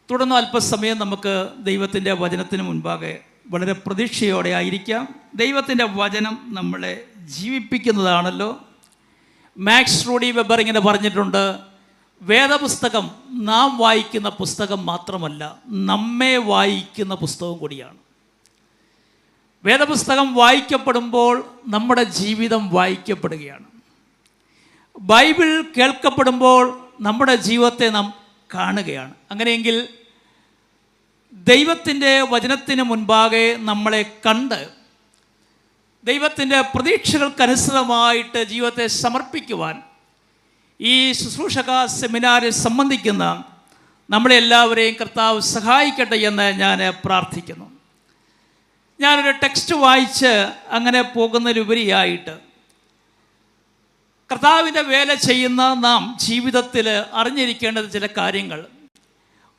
തുടർന്ന് അല്പസമയം നമുക്ക് ദൈവത്തിൻ്റെ വചനത്തിന് മുൻപാകെ വളരെ പ്രതീക്ഷയോടെ ആയിരിക്കാം. ദൈവത്തിൻ്റെ വചനം നമ്മളെ ജീവിപ്പിക്കുന്നതാണല്ലോ. മാക്സ് റൂഡി വെബർ ഇങ്ങനെ പറഞ്ഞിട്ടുണ്ട്, വേദപുസ്തകം നാം വായിക്കുന്ന പുസ്തകം മാത്രമല്ല, നമ്മെ വായിക്കുന്ന പുസ്തകം കൂടിയാണ്. വേദപുസ്തകം വായിക്കപ്പെടുമ്പോൾ നമ്മുടെ ജീവിതം വായിക്കപ്പെടുകയാണ്. ബൈബിൾ കേൾക്കപ്പെടുമ്പോൾ നമ്മുടെ ജീവിതത്തെ നാം കാണുകയാണ്. അങ്ങനെയെങ്കിൽ ദൈവത്തിൻ്റെ വചനത്തിന് മുൻപാകെ നമ്മളെ കണ്ട് ദൈവത്തിൻ്റെ പ്രതീക്ഷകൾക്കനുസൃതമായിട്ട് ജീവിതത്തെ സമർപ്പിക്കുവാൻ ഈ ശുശ്രൂഷക സെമിനാറിൽ സംബന്ധിക്കുന്ന നമ്മളെല്ലാവരെയും കർത്താവ് സഹായിക്കട്ടെ എന്ന് ഞാൻ പ്രാർത്ഥിക്കുന്നു. ഞാനൊരു ടെക്സ്റ്റ് വായിച്ച് അങ്ങനെ പോകുന്നതിലുപരിയായിട്ട് കർത്താവിൻ്റെ വേല ചെയ്യുന്ന നാം ജീവിതത്തിൽ അറിഞ്ഞിരിക്കേണ്ടത് ചില കാര്യങ്ങൾ,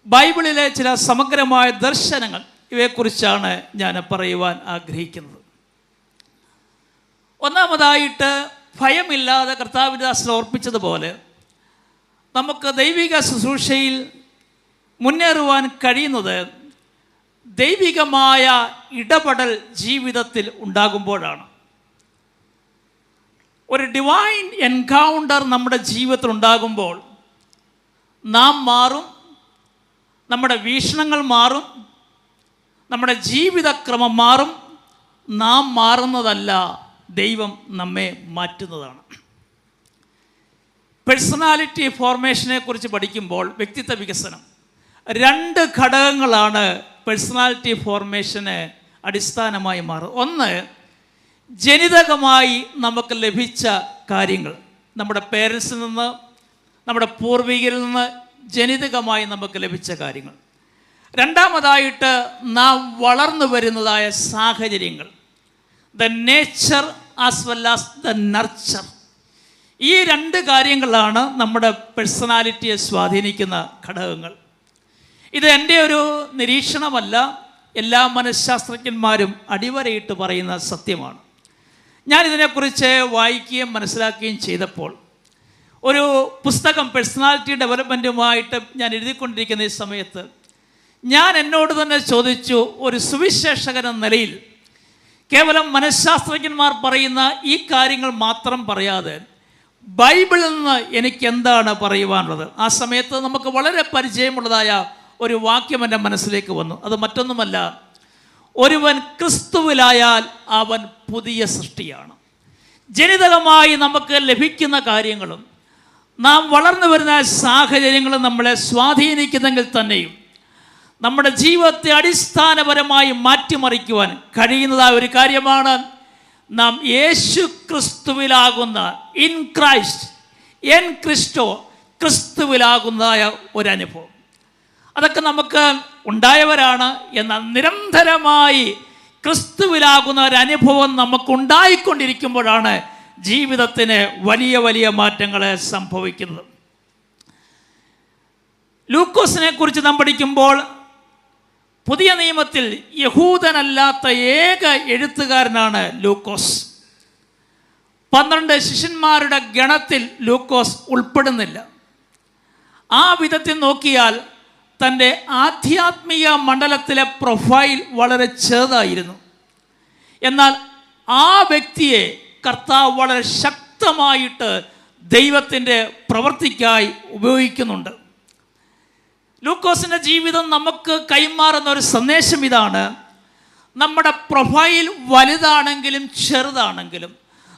ബൈബിളിലെ ചില സമഗ്രമായ ദർശനങ്ങൾ, ഇവയെക്കുറിച്ചാണ് ഞാൻ പറയുവാൻ ആഗ്രഹിക്കുന്നത്. ഒന്നാമതായിട്ട്, ഭയമില്ലാതെ കർത്താവിൻ്റെ ദാസൻ ഓർപ്പിച്ചതുപോലെ നമുക്ക് ദൈവിക ശുശ്രൂഷയിൽ മുന്നേറുവാൻ കഴിയുന്നത് ദൈവികമായ ഇടപെടൽ ജീവിതത്തിൽ ഉണ്ടാകുമ്പോഴാണ്. ഒരു ഡിവൈൻ എൻകൗണ്ടർ നമ്മുടെ ജീവിതത്തിൽ ഉണ്ടാകുമ്പോൾ നാം മാറും, നമ്മുടെ വീക്ഷണങ്ങൾ മാറും, നമ്മുടെ ജീവിതക്രമം മാറും. നാം മാറുന്നതല്ല, ദൈവം നമ്മെ മാറ്റുന്നതാണ്. പേഴ്സണാലിറ്റി ഫോർമേഷനെ കുറിച്ച് പഠിക്കുമ്പോൾ വ്യക്തിത്വ വികസനം, 2 ഘടകങ്ങളാണ് പേഴ്സണാലിറ്റി ഫോർമേഷന് അടിസ്ഥാനമായി മാറുന്നത്. ഒന്ന്, ജനിതകമായി നമുക്ക് ലഭിച്ച കാര്യങ്ങൾ, നമ്മുടെ പേരൻസിൽ നിന്ന്, നമ്മുടെ പൂർവികരിൽ നിന്ന് ജനിതകമായി നമുക്ക് ലഭിച്ച കാര്യങ്ങൾ. രണ്ടാമതായിട്ട്, നാം വളർന്നു വരുന്നതായ സാഹചര്യങ്ങൾ, the nature as well as the nurture. ഈ 2 കാര്യങ്ങളാണ് നമ്മുടെ പേഴ്സണാലിറ്റിയെ സ്വാധീനിക്കുന്ന ഘടകങ്ങൾ. ഇത് എൻ്റെ ഒരു നിരീക്ഷണമല്ല, എല്ലാ മനഃശാസ്ത്രജ്ഞന്മാരും അടിവരയിട്ട് പറയുന്ന സത്യമാണ്. ഞാനിതിനെക്കുറിച്ച് വായിക്കുകയും മനസ്സിലാക്കുകയും ചെയ്തപ്പോൾ ഒരു പുസ്തകം പേഴ്സണാലിറ്റി ഡെവലപ്മെൻറ്റുമായിട്ട് ഞാൻ എഴുതിക്കൊണ്ടിരിക്കുന്ന ഈ സമയത്ത് ഞാൻ എന്നോട് തന്നെ ചോദിച്ചു, ഒരു സുവിശേഷകൻ എന്ന നിലയിൽ കേവലം മനഃശാസ്ത്രജ്ഞന്മാർ പറയുന്ന ഈ കാര്യങ്ങൾ മാത്രം പറയാതെ ബൈബിളിൽ നിന്ന് എനിക്ക് എന്താണ് പറയുവാനുള്ളത്? ആ സമയത്ത് നമുക്ക് വളരെ പരിചയമുള്ളതായ ഒരു വാക്യം എൻ്റെ മനസ്സിലേക്ക് വന്നു. അത് മറ്റൊന്നുമല്ല, ഒരുവൻ ക്രിസ്തുവിലായാൽ അവൻ പുതിയ സൃഷ്ടിയാണ്. ജനിതകമായി നമുക്ക് ലഭിക്കുന്ന കാര്യങ്ങളും നാം വളർന്നു വരുന്ന സാഹചര്യങ്ങളും നമ്മളെ സ്വാധീനിക്കുന്നെങ്കിൽ തന്നെയും നമ്മുടെ ജീവിതത്തെ അടിസ്ഥാനപരമായി മാറ്റിമറിക്കുവാൻ കഴിയുന്നതായ ഒരു കാര്യമാണ് നാം യേശു ക്രിസ്തുവിലാകുന്ന, ഇൻ ക്രൈസ്റ്റ്, എൻ ക്രിസ്റ്റോ, ക്രിസ്തുവിലാകുന്നതായ ഒരനുഭവം. അതൊക്കെ നമുക്ക് ഉണ്ടായവരാണ്. എന്നാൽ നിരന്തരമായി ക്രിസ്തുവിലാകുന്ന ഒരനുഭവം നമുക്കുണ്ടായിക്കൊണ്ടിരിക്കുമ്പോഴാണ് ജീവിതത്തിന് വലിയ വലിയ മാറ്റങ്ങൾ സംഭവിക്കുന്നത്. ലൂക്കോസിനെ കുറിച്ച് നാം പഠിക്കുമ്പോൾ പുതിയ നിയമത്തിൽ യഹൂദനല്ലാത്ത ഏക എഴുത്തുകാരനാണ് ലൂക്കോസ്. 12 ശിഷ്യന്മാരുടെ ഗണത്തിൽ ലൂക്കോസ് ഉൾപ്പെടുന്നില്ല. ആ വിധത്തിൽ നോക്കിയാൽ തൻ്റെ ആധ്യാത്മിക മണ്ഡലത്തിലെ പ്രൊഫൈൽ വളരെ ചെറുതായിരുന്നു. എന്നാൽ ആ വ്യക്തിയെ കർത്താവ് വളരെ ശക്തമായിട്ട് ദൈവത്തിൻ്റെ പ്രവൃത്തിക്കായി ഉപയോഗിക്കുന്നുണ്ട്. ലൂക്കോസിൻ്റെ ജീവിതം നമുക്ക് കൈമാറുന്ന ഒരു സന്ദേശം ഇതാണ്: നമ്മുടെ പ്രൊഫൈൽ വലുതാണെങ്കിലും ചെറുതാണെങ്കിലും,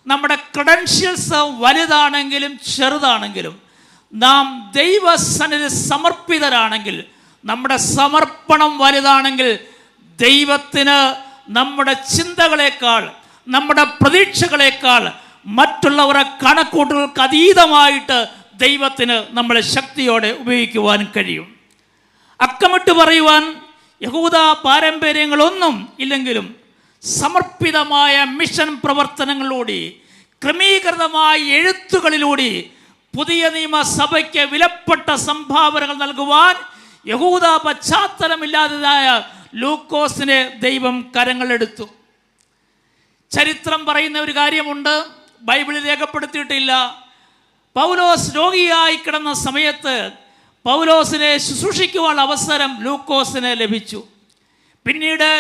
നമ്മുടെ ക്രെഡൻഷ്യൽസ് വലുതാണെങ്കിലും ചെറുതാണെങ്കിലും, നാം ദൈവസന്നിധി സമർപ്പിതരാണെങ്കിൽ, നമ്മുടെ സമർപ്പണം വലുതാണെങ്കിൽ, ദൈവത്തിന് നമ്മുടെ ചിന്തകളേക്കാൾ, നമ്മുടെ പ്രതീക്ഷകളേക്കാൾ, മറ്റുള്ളവരുടെ കണക്കൂട്ടുകൾക്ക് അതീതമായിട്ട് ദൈവത്തിന് നമ്മളെ ശക്തിയോടെ ഉപയോഗിക്കുവാൻ കഴിയും. അക്കമിട്ട് പറയുവാൻ യഹൂദ പാരമ്പര്യങ്ങളൊന്നും ഇല്ലെങ്കിലും സമർപ്പിതമായ മിഷൻ പ്രവർത്തനങ്ങളിലൂടെ, ക്രമീകൃതമായ എഴുത്തുകളിലൂടെ പുതിയ നിയമസഭയ്ക്ക് വിലപ്പെട്ട സംഭാവനകൾ നൽകുവാൻ യഹൂദ പശ്ചാത്തലമില്ലാത്തതായ ലൂക്കോസിനെ ദൈവം കരങ്ങളെടുത്തു. ചരിത്രം പറയുന്ന ഒരു കാര്യമുണ്ട്, ബൈബിളിൽ രേഖപ്പെടുത്തിയിട്ടില്ല. പൗലോസ് രോഗിയായി കിടന്ന സമയത്ത് പൗലോസിനെ ശുശ്രൂഷിക്കുവാനുള്ള അവസരം ലൂക്കോസിന് ലഭിച്ചു. പിന്നീട്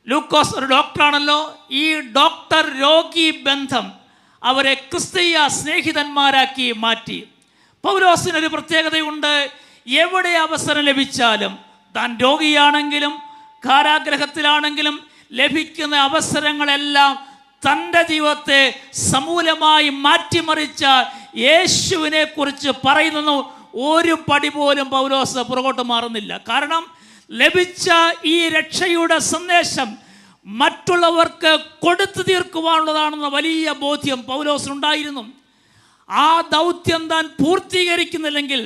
ലൂക്കോസ് ഒരു ഡോക്ടറാണല്ലോ. ഈ ഡോക്ടർ രോഗി ബന്ധം അവരെ ക്രിസ്തീയ സ്നേഹിതന്മാരാക്കി മാറ്റി. പൗലോസിനൊരു പ്രത്യേകതയുണ്ട്. എവിടെ അവസരം ലഭിച്ചാലും, താൻ രോഗിയാണെങ്കിലും കാരാഗ്രഹത്തിലാണെങ്കിലും ലഭിക്കുന്ന അവസരങ്ങളെല്ലാം തൻ്റെ ജീവിതത്തെ സമൂലമായി മാറ്റിമറിച്ച യേശുവിനെ കുറിച്ച് പറയുന്നു. ഒരു പടി പോലും പൗലോസ് പുറകോട്ട് മാറുന്നില്ല. കാരണം ലഭിച്ച ഈ രക്ഷയുടെ സന്ദേശം മറ്റുള്ളവർക്ക് കൊടുത്തു തീർക്കുവാനുള്ളതാണെന്ന വലിയ ബോധ്യം പൗലോസിനുണ്ടായിരുന്നു. ആ ദൗത്യം താൻ പൂർത്തീകരിക്കുന്നില്ലെങ്കിൽ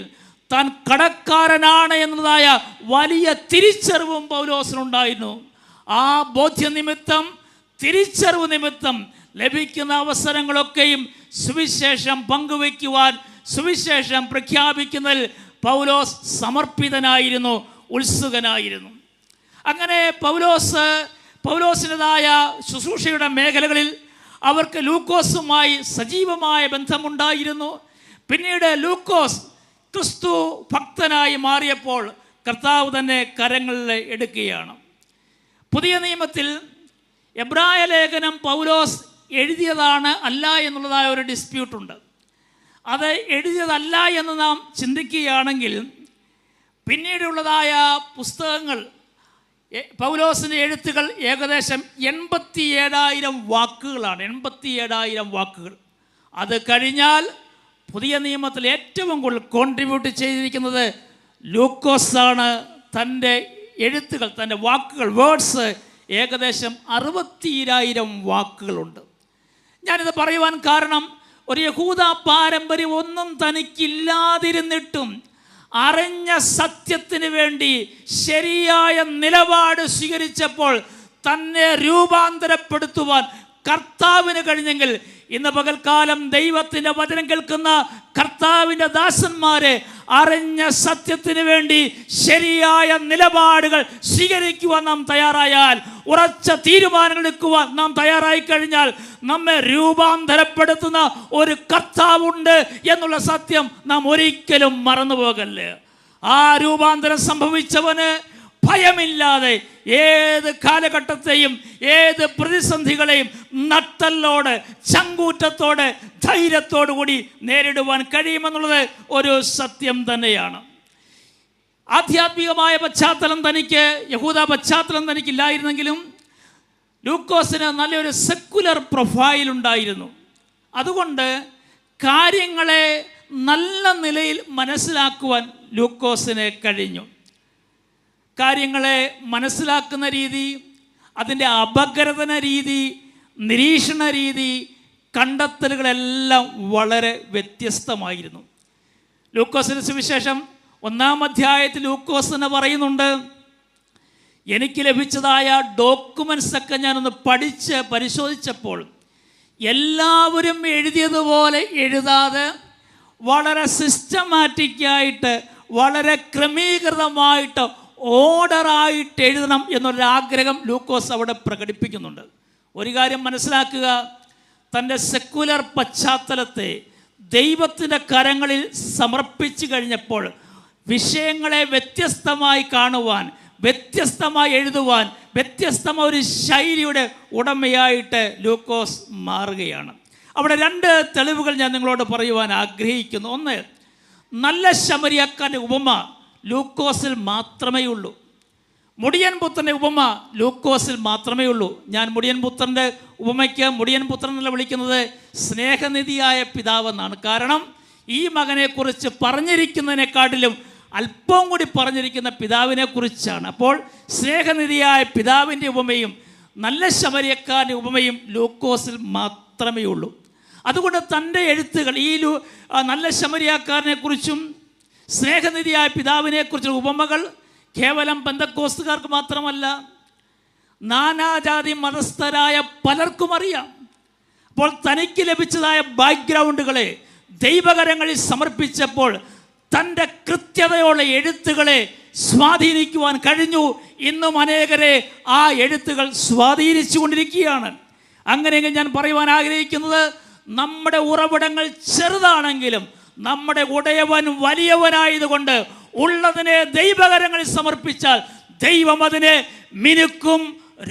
താൻ കടക്കാരനാണ് എന്നതായ വലിയ തിരിച്ചറിവും പൗലോസിനുണ്ടായിരുന്നു. ആ ബോധ്യ നിമിത്തം, തിരിച്ചറിവ് നിമിത്തം ലഭിക്കുന്ന അവസരങ്ങളൊക്കെയും സുവിശേഷം പങ്കുവയ്ക്കുവാൻ, സുവിശേഷം പ്രഖ്യാപിക്കുന്നതിൽ പൗലോസ് സമർപ്പിതനായിരുന്നു, ഉത്സുകനായിരുന്നു. അങ്ങനെ പൗലോസിൻ്റെതായ ശുശ്രൂഷയുടെ മേഖലകളിൽ അവർക്ക് ലൂക്കോസുമായി സജീവമായ ബന്ധമുണ്ടായിരുന്നു. പിന്നീട് ലൂക്കോസ് ക്രിസ്തു ഭക്തനായി മാറിയപ്പോൾ കർത്താവ് തന്നെ കരങ്ങളിൽ എടുക്കുകയാണ്. പുതിയ നിയമത്തിൽ എബ്രായ ലേഖനം പൗലോസ് എഴുതിയതാണ് അല്ല എന്നുള്ളതായ ഒരു ഡിസ്പ്യൂട്ടുണ്ട്. അത് എഴുതിയതല്ല എന്ന് നാം ചിന്തിക്കുകയാണെങ്കിൽ പിന്നീടുള്ളതായ പുസ്തകങ്ങൾ, പൗലോസിൻ്റെ എഴുത്തുകൾ ഏകദേശം 87,000 വാക്കുകളാണ്. 87,000 വാക്കുകൾ. അത് കഴിഞ്ഞാൽ പുതിയ നിയമത്തിൽ ഏറ്റവും കൂടുതൽ കോൺട്രിബ്യൂട്ട് ചെയ്തിരിക്കുന്നത് ലൂക്കോസാണ്. തൻ്റെ എഴുത്തുകൾ, തൻ്റെ വാക്കുകൾ, വേർഡ്സ് ഏകദേശം 62,000 വാക്കുകളുണ്ട്. ഞാനിത് പറയുവാൻ കാരണം, ഒരു യഹൂദ പാരമ്പര്യം ഒന്നും തനിക്കില്ലാതിരുന്നിട്ടും അറിഞ്ഞ സത്യത്തിന് വേണ്ടി ശരിയായ നിലപാട് സ്വീകരിച്ചപ്പോൾ തന്നെ രൂപാന്തരപ്പെടുത്തുവാൻ കർത്താവിന് കഴിഞ്ഞെങ്കിൽ ഇന്ന് പകൽക്കാലം ദൈവത്തിൻ്റെ വചനം കേൾക്കുന്ന കർത്താവിൻ്റെ ദാസന്മാരെ അറിഞ്ഞ സത്യത്തിന് വേണ്ടി ശരിയായ നിലപാടുകൾ സ്വീകരിക്കുവാൻ നാം തയ്യാറായാൽ, ഉറച്ച തീരുമാനങ്ങൾ എടുക്കുവാൻ നാം തയ്യാറായി കഴിഞ്ഞാൽ നമ്മെ രൂപാന്തരപ്പെടുത്തുന്ന ഒരു കർത്താവുണ്ട് എന്നുള്ള സത്യം നാം ഒരിക്കലും മറന്നു പോകല്ലേ. ആ രൂപാന്തരം സംഭവിച്ചവന് ഭയമില്ലാതെ ഏത് കാലഘട്ടത്തെയും ഏത് പ്രതിസന്ധികളെയും നട്ടലോടെ, ചങ്കൂറ്റത്തോടെ, ധൈര്യത്തോടു കൂടി നേരിടുവാൻ കഴിയുമെന്നുള്ളത് ഒരു സത്യം തന്നെയാണ്. ആധ്യാത്മികമായ പശ്ചാത്തലം തനിക്ക്, യഹൂദ പശ്ചാത്തലം തനിക്കില്ലായിരുന്നെങ്കിലും ലൂക്കോസിന് നല്ലൊരു സെക്കുലർ പ്രൊഫൈൽ ഉണ്ടായിരുന്നു. അതുകൊണ്ട് കാര്യങ്ങളെ നല്ല നിലയിൽ മനസ്സിലാക്കുവാൻ ലൂക്കോസിന് കഴിഞ്ഞു. കാര്യങ്ങളെ മനസ്സിലാക്കുന്ന രീതി, അതിൻ്റെ അപഗ്രഥന രീതി, നിരീക്ഷണ രീതി, കണ്ടെത്തലുകളെല്ലാം വളരെ വ്യത്യസ്തമായിരുന്നു. ലൂക്കോസിൻ്റെ സുവിശേഷം 1-ാം അധ്യായത്തിൽ ലൂക്കോസ് എന്ന് പറയുന്നുണ്ട്, എനിക്ക് ലഭിച്ചതായ ഡോക്യുമെൻസൊക്കെ ഞാനൊന്ന് പഠിച്ച് പരിശോധിച്ചപ്പോൾ എല്ലാവരും എഴുതിയതുപോലെ എഴുതാതെ വളരെ സിസ്റ്റമാറ്റിക്കായിട്ട്, വളരെ ക്രമീകൃതമായിട്ട്, ഓർഡറായിട്ട് എഴുതണം എന്നൊരാഗ്രഹം ലൂക്കോസ് അവിടെ പ്രകടിപ്പിക്കുന്നുണ്ട്. ഒരു കാര്യം മനസ്സിലാക്കുക, തൻ്റെ സെക്കുലർ പശ്ചാത്തലത്തെ ദൈവത്തിൻ്റെ കരങ്ങളിൽ സമർപ്പിച്ചു കഴിഞ്ഞപ്പോൾ വിഷയങ്ങളെ വ്യത്യസ്തമായി കാണുവാൻ, വ്യത്യസ്തമായി എഴുതുവാൻ, വ്യത്യസ്തമായ ഒരു ശൈലിയുടെ ഉടമയായിട്ട് ലൂക്കോസ് മാറുകയാണ്. അവിടെ 2 തെളിവുകൾ ഞാൻ നിങ്ങളോട് പറയുവാൻ ആഗ്രഹിക്കുന്നു. ഒന്ന്, നല്ല ശമരിയാക്കാൻ്റെ ഉപമ ലൂക്കോസിൽ മാത്രമേ ഉള്ളൂ. മുടിയൻ പുത്രൻ്റെ ഉപമ ലൂക്കോസിൽ മാത്രമേ ഉള്ളൂ. ഞാൻ മുടിയൻ പുത്രൻ്റെ ഉപമയ്ക്ക് മുടിയൻ പുത്രൻ എന്നല്ല വിളിക്കുന്നത്, സ്നേഹനിധിയായ പിതാവെന്നാണ്. കാരണം ഈ മകനെക്കുറിച്ച് പറഞ്ഞിരിക്കുന്നതിനെക്കാട്ടിലും അല്പം കൂടി പറഞ്ഞിരിക്കുന്ന പിതാവിനെ കുറിച്ചാണ്. അപ്പോൾ സ്നേഹനിധിയായ പിതാവിൻ്റെ ഉപമയും നല്ല ശമരിയക്കാരൻ്റെ ഉപമയും ലൂക്കോസിൽ മാത്രമേ ഉള്ളൂ. അതുകൊണ്ട് തൻ്റെ എഴുത്തുകൾ ഈ നല്ല ശമരിയാക്കാരനെ കുറിച്ചും സ്നേഹനിധിയായ പിതാവിനെക്കുറിച്ചുള്ള ഉപമകൾ കേവലം പെന്തക്കോസ്തുകാർക്ക് മാത്രമല്ല, നാനാജാതി മതസ്ഥരായ പലർക്കും അറിയാം. അപ്പോൾ തനിക്ക് ലഭിച്ചതായ ബാക്ക്ഗ്രൗണ്ടുകളെ ദൈവകരങ്ങളിൽ സമർപ്പിച്ചപ്പോൾ തൻ്റെ കൃത്യതയുള്ള എഴുത്തുകളെ സ്വാധീനിക്കുവാൻ കഴിഞ്ഞു. ഇന്നും അനേകരെ ആ എഴുത്തുകൾ സ്വാധീനിച്ചു കൊണ്ടിരിക്കുകയാണ്. അങ്ങനെയെങ്കിൽ ഞാൻ പറയുവാൻ ആഗ്രഹിക്കുന്നത്, നമ്മുടെ ഉറവിടങ്ങൾ ചെറുതാണെങ്കിലും നമ്മുടെ ഉടയവൻ വലിയവനായതുകൊണ്ട് ഉള്ളതിനെ ദൈവകരങ്ങളിൽ സമർപ്പിച്ചാൽ ദൈവം അതിനെ മിനുക്കും,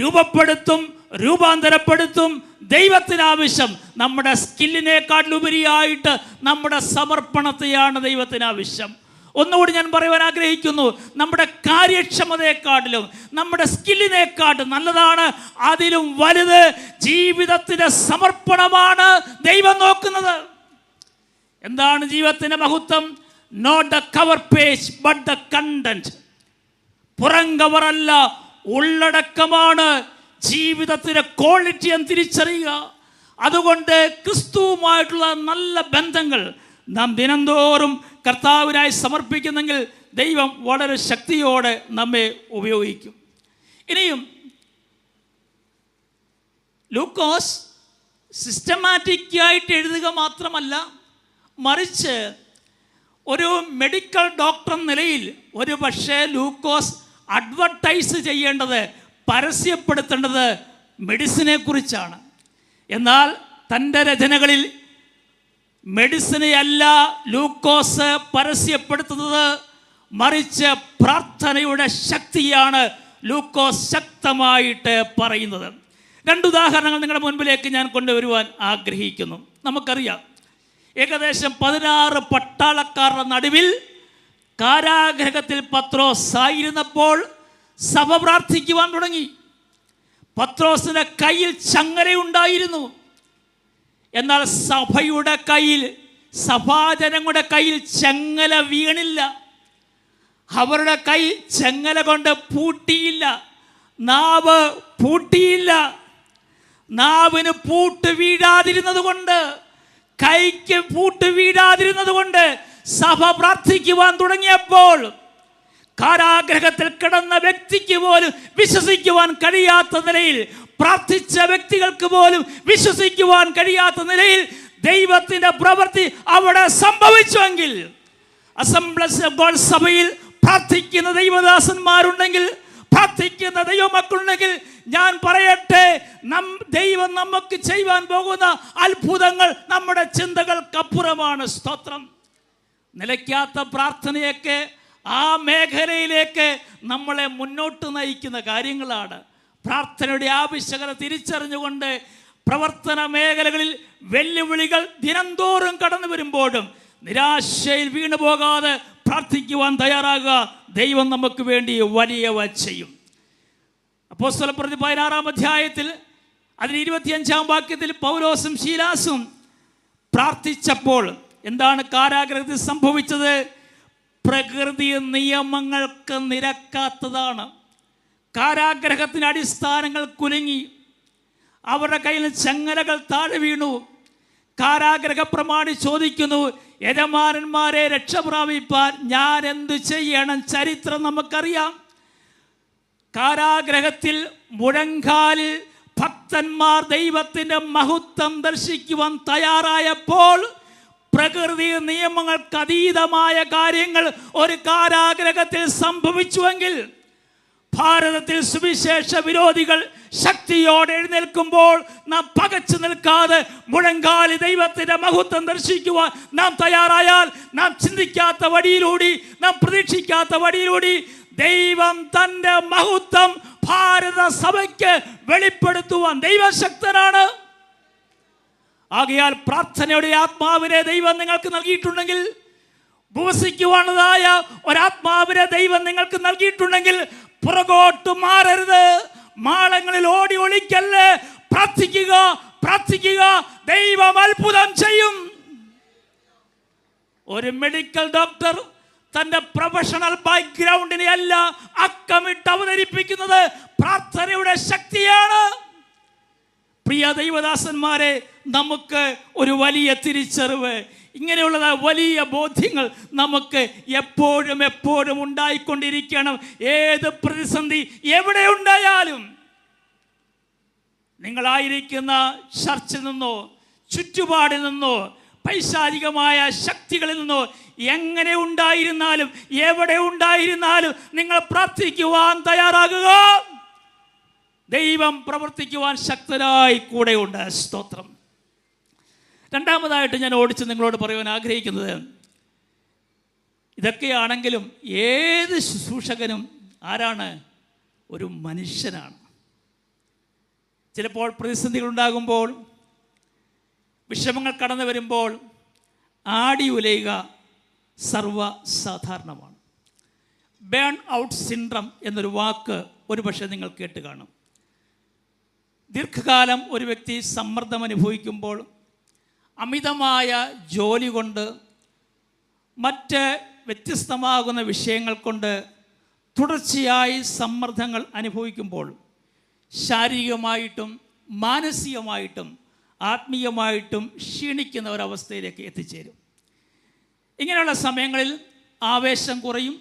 രൂപപ്പെടുത്തും, രൂപാന്തരപ്പെടുത്തും. ദൈവത്തിന് ആവശ്യം നമ്മുടെ സ്കില്ലിനേക്കാട്ടിലുപരിയായിട്ട് നമ്മുടെ സമർപ്പണത്തെയാണ് ദൈവത്തിന് ആവശ്യം. ഒന്നുകൂടി ഞാൻ പറയുവാൻ ആഗ്രഹിക്കുന്നു, നമ്മുടെ കാര്യക്ഷമതയെക്കാട്ടിലും നമ്മുടെ സ്കില്ലിനെക്കാട്ടും നല്ലതാണ്, അതിലും വലുത് ജീവിതത്തിൻ്റെ സമർപ്പണമാണ് ദൈവം നോക്കുന്നത്. എന്താണ് ജീവിതത്തിൻ്റെ മഹത്വം? Not the cover page but the content. പുറം കവറല്ല, ഉള്ളടക്കമാണ് ജീവിതത്തിൻ്റെ ക്വാളിറ്റി എന്ന് തിരിച്ചറിയുക. അതുകൊണ്ട് ക്രിസ്തുവുമായിട്ടുള്ള നല്ല ബന്ധങ്ങൾ നാം ദിനംതോറും കർത്താവിനായി സമർപ്പിക്കുന്നെങ്കിൽ ദൈവം വളരെ ശക്തിയോടെ നമ്മെ ഉപയോഗിക്കും. ഇനിയും ലൂക്കോസ് സിസ്റ്റമാറ്റിക്കായിട്ട് എഴുതുക മാത്രമല്ല, മറിച്ച് ഒരു മെഡിക്കൽ ഡോക്ടർ എന്ന നിലയിൽ ഒരു പക്ഷേ ലൂക്കോസ് അഡ്വർടൈസ് ചെയ്യേണ്ടത്, പരസ്യപ്പെടുത്തേണ്ടത് മെഡിസിനെ കുറിച്ചാണ്. എന്നാൽ തൻ്റെ രചനകളിൽ മെഡിസിനെയല്ല ലൂക്കോസ് പരസ്യപ്പെടുത്തുന്നത്, മറിച്ച് പ്രാർത്ഥനയുടെ ശക്തിയാണ് ലൂക്കോസ് ശക്തമായിട്ട് പറയുന്നത്. 2 ഉദാഹരണങ്ങൾ നിങ്ങളുടെ മുൻപിലേക്ക് ഞാൻ കൊണ്ടുവരുവാൻ ആഗ്രഹിക്കുന്നു. നമുക്കറിയാം, ഏകദേശം 16 പട്ടാളക്കാരുടെ നടുവിൽ കാരാഗൃഹത്തിൽ പത്രോസ് ആയിരുന്നപ്പോൾ സഭ പ്രാർത്ഥിക്കുവാൻ തുടങ്ങി. പത്രോസിൻ്റെ കയ്യിൽ ചങ്ങലയുണ്ടായിരുന്നു. എന്നാൽ സഭയുടെ കയ്യിൽ, സഭാജനങ്ങളുടെ കയ്യിൽ ചങ്ങല വീണില്ല. അവരുടെ കൈ ചങ്ങല കൊണ്ട് പൂട്ടിയില്ല, നാവ് പൂട്ടിയില്ല. നാവിന് പൂട്ട് വീഴാതിരുന്നത് കൊണ്ട്, കൈക്ക് പൂട്ട് വീഴാതിരുന്നത് കൊണ്ട് സഭ പ്രാർത്ഥിക്കുവാൻ തുടങ്ങിയപ്പോൾ കാരാഗ്രഹത്തിൽ കിടന്ന വ്യക്തിക്ക് പോലും വിശ്വസിക്കുവാൻ കഴിയാത്ത നിലയിൽ, പ്രാർത്ഥിച്ച വ്യക്തികൾക്ക് പോലും വിശ്വസിക്കുവാൻ കഴിയാത്ത നിലയിൽ ദൈവത്തിൻ്റെ പ്രവൃത്തി അവിടെ സംഭവിച്ചുവെങ്കിൽ, അസംബ്ലീസ് ഓഫ് ഗോഡ് സഭയിൽ പ്രാർത്ഥിക്കുന്ന ദൈവദാസന്മാരുണ്ടെങ്കിൽ, പ്രാർത്ഥിക്കുന്ന ദൈവമക്കളുണ്ടെങ്കിൽ, ഞാൻ പറയട്ടെ, ദൈവം നമുക്ക് ചെയ്യുവാൻ പോകുന്ന അത്ഭുതങ്ങൾ നമ്മുടെ ചിന്തകൾക്കപ്പുറമാണ്. സ്തോത്രം. നിലയ്ക്കാത്ത പ്രാർത്ഥനയൊക്കെ ആ മേഖലയിലേക്ക് നമ്മളെ മുന്നോട്ട് നയിക്കുന്ന കാര്യങ്ങളാണ്. പ്രാർത്ഥനയുടെ ആവശ്യകത തിരിച്ചറിഞ്ഞുകൊണ്ട് പ്രവർത്തന മേഖലകളിൽ വെല്ലുവിളികൾ ദിനംതോറും കടന്നു വരുമ്പോഴും നിരാശയിൽ വീണു പോകാതെ പ്രാർത്ഥിക്കുവാൻ തയ്യാറാകുക. ദൈവം നമുക്ക് വേണ്ടി വലിയവ ചെയ്യും. അപ്പോസ്തലപ്രവൃത്തി 16-ാം അധ്യായത്തിൽ അതിന് 25-ാം വാക്യത്തിൽ പൗലോസും ശീലാസും പ്രാർത്ഥിച്ചപ്പോൾ എന്താണ് കാരാഗ്രഹത്തിൽ സംഭവിച്ചത്? പ്രകൃതി നിയമങ്ങൾക്ക് നിരക്കാത്തതാണ്. കാരാഗ്രഹത്തിൻ്റെ അടിസ്ഥാനങ്ങൾ കുലുങ്ങി, അവരുടെ കയ്യിൽ ചങ്ങലകൾ താഴെ വീണു. കാരാഗ്രഹ പ്രമാണി ചോദിക്കുന്നു, യജമാനന്മാരെ രക്ഷ പ്രാപിപ്പാൻ ഞാൻ എന്തു ചെയ്യണം? ചരിത്രം നമുക്കറിയാം. കാരാഗ്രഹത്തിൽ മുഴങ്കാലിൽ ഭക്തന്മാർ ദൈവത്തിൻ്റെ മഹത്വം ദർശിക്കുവാൻ തയ്യാറായപ്പോൾ പ്രകൃതി നിയമങ്ങൾക്ക് അതീതമായ കാര്യങ്ങൾ ഒരു കാരാഗ്രഹത്തിൽ സംഭവിച്ചുവെങ്കിൽ, ഭാരതത്തിൽ സുവിശേഷ വിരോധികൾ ശക്തിയോടെ എഴുന്നേൽക്കുമ്പോൾ നാം പകച്ചു നിൽക്കാതെ മുഴങ്കാലി ദൈവത്തിൻ്റെ മഹത്വം ദർശിക്കുവാൻ നാം തയ്യാറായാൽ, നാം ചിന്തിക്കാത്ത വഴിയിലൂടെ, നാം പ്രതീക്ഷിക്കാത്ത വഴിയിലൂടെ ദൈവം തൻ്റെ മഹത്വം ഭാരത സഭയ്ക്ക് വെളിപ്പെടുത്തുവാൻ ദൈവശക്തനാണ്. ആകയാൽ പ്രാർത്ഥനയുടെ ആത്മാവിനെ ദൈവം നിങ്ങൾക്ക് നൽകിയിട്ടുണ്ടെങ്കിൽ, ഉപവസിക്കുവാനുള്ളതായ ഒരാത്മാവിനെ ദൈവം നിങ്ങൾക്ക് നൽകിയിട്ടുണ്ടെങ്കിൽ പുറകോട്ട് മാറരുത്, മാളങ്ങളിൽ ഓടി ഒളിക്കല്ലേ. പ്രാർത്ഥിക്കുക, പ്രാർത്ഥിക്കുക, ദൈവം അത്ഭുതം ചെയ്യും. ഒരു മെഡിക്കൽ ഡോക്ടർ തൻ്റെ പ്രൊഫഷണൽ ബാക്ക്ഗ്രൗണ്ടിനെ അല്ല അക്കമിട്ട് അവതരിപ്പിക്കുന്നത്, പ്രാർത്ഥനയുടെ ശക്തിയാണ്. പ്രിയ ദൈവദാസന്മാരെ, നമുക്ക് ഒരു വലിയ തിരിച്ചറിവ്, ഇങ്ങനെയുള്ള വലിയ ബോധ്യങ്ങൾ നമുക്ക് എപ്പോഴും എപ്പോഴും ഉണ്ടായിക്കൊണ്ടിരിക്കണം. ഏത് പ്രതിസന്ധി എവിടെ ഉണ്ടായാലും, നിങ്ങളായിരിക്കുന്ന ചർച്ചിൽ നിന്നോ ചുറ്റുപാടിൽ നിന്നോ പൈശാചികമായ ശക്തികളിൽ നിന്നോ എങ്ങനെ ഉണ്ടായിരുന്നാലും എവിടെ ഉണ്ടായിരുന്നാലും നിങ്ങൾ പ്രാർത്ഥിക്കുവാൻ തയ്യാറാകുക. ദൈവം പ്രവർത്തിക്കുവാൻ ശക്തരായി കൂടെയുണ്ട്. സ്തോത്രം. രണ്ടാമതായിട്ട് ഞാൻ ഓടിച്ച് നിങ്ങളോട് പറയുവാൻ ആഗ്രഹിക്കുന്നത്, ഇതൊക്കെയാണെങ്കിലും ഏത് ശുശ്രൂഷകനും ആരാണ്? ഒരു മനുഷ്യനാണ്. ചിലപ്പോൾ പ്രതിസന്ധികൾ ഉണ്ടാകുമ്പോൾ, വിഷമങ്ങൾ കടന്നു വരുമ്പോൾ ആടി ഉലയുക സർവ്വസാധാരണമാണ്. ബേൺ ഔട്ട് സിൻഡ്രം എന്നൊരു വാക്ക് ഒരു പക്ഷേ നിങ്ങൾ കേട്ട് കാണും. ദീർഘകാലം ഒരു വ്യക്തി സമ്മർദ്ദം അനുഭവിക്കുമ്പോൾ, അമിതമായ ജോലി കൊണ്ട്, മറ്റ് വ്യത്യസ്തമാകുന്ന വിഷയങ്ങൾ കൊണ്ട് തുടർച്ചയായി സമ്മർദ്ദങ്ങൾ അനുഭവിക്കുമ്പോൾ ശാരീരികമായിട്ടും മാനസികമായിട്ടും ആത്മീയമായിട്ടും ക്ഷീണിക്കുന്ന ഒരവസ്ഥയിലേക്ക് എത്തിച്ചേരും. ഇങ്ങനെയുള്ള സമയങ്ങളിൽ ആവേശം കുറയും,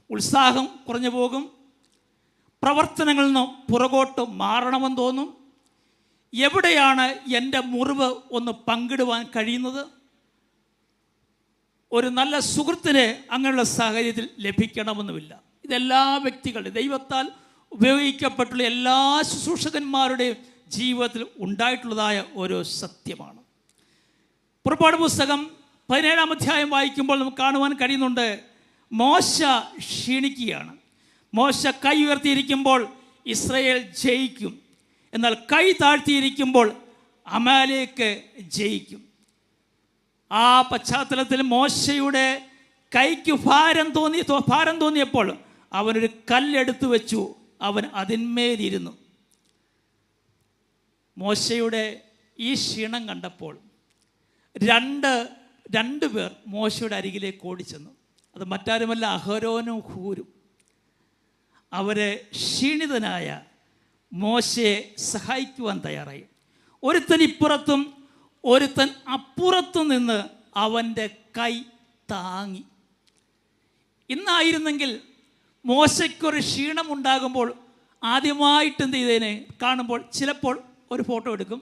ഉത്സാഹം കുറഞ്ഞു പോകും, പ്രവർത്തനങ്ങളിൽ നിന്ന് പുറകോട്ട് മാറണമെന്ന് തോന്നും. എവിടെയാണ് എൻ്റെ മുറിവ് ഒന്ന് പങ്കിടുവാൻ കഴിയുന്നത്? ഒരു നല്ല സുഹൃത്തിന് അങ്ങനെയുള്ള സാഹചര്യത്തിൽ ലഭിക്കണമെന്നുമില്ല. ഇതെല്ലാ വ്യക്തികളുടെ ദൈവത്താൽ ഉപയോഗിക്കപ്പെട്ടുള്ള എല്ലാ ശുശ്രൂഷകന്മാരുടെയും ജീവിതത്തിൽ ഉണ്ടായിട്ടുള്ളതായ ഓരോ സത്യമാണ്. പുറപ്പാട് പുസ്തകം 17-ാം അധ്യായം വായിക്കുമ്പോൾ നമുക്ക് കാണുവാൻ കഴിയുന്നുണ്ട്, മോശ ക്ഷീണിക്കുകയാണ്. മോശ കൈ ഉയർത്തിയിരിക്കുമ്പോൾ ഇസ്രായേൽ ജയിക്കും, എന്നാൽ കൈ താഴ്ത്തിയിരിക്കുമ്പോൾ അമാലേക്ക് ജയിക്കും. ആ പശ്ചാത്തലത്തിൽ മോശയുടെ കൈക്ക് ഭാരം തോന്നിയപ്പോൾ അവനൊരു കല്ലെടുത്തു വെച്ചു, അവൻ അതിന്മേലിരുന്നു. മോശയുടെ ഈ ക്ഷീണം കണ്ടപ്പോൾ രണ്ട് പേർ മോശയുടെ അരികിലേക്ക് ഓടിച്ചെന്നു. അത് മറ്റാരുമല്ല, അഹരോനും ഹൂരും. അവരെ ക്ഷീണിതനായ മോശയെ സഹായിക്കുവാൻ തയ്യാറായി. ഒരുത്തൻ ഇപ്പുറത്തും ഒരുത്തൻ അപ്പുറത്തും നിന്ന് അവൻ്റെ കൈ താങ്ങി. ഇന്നായിരുന്നെങ്കിൽ മോശയ്ക്കൊരു ക്ഷീണമുണ്ടാകുമ്പോൾ ആദ്യമായിട്ട് എന്ത് ചെയ്തേനെ കാണുമ്പോൾ ചിലപ്പോൾ ഒരു ഫോട്ടോ എടുക്കും,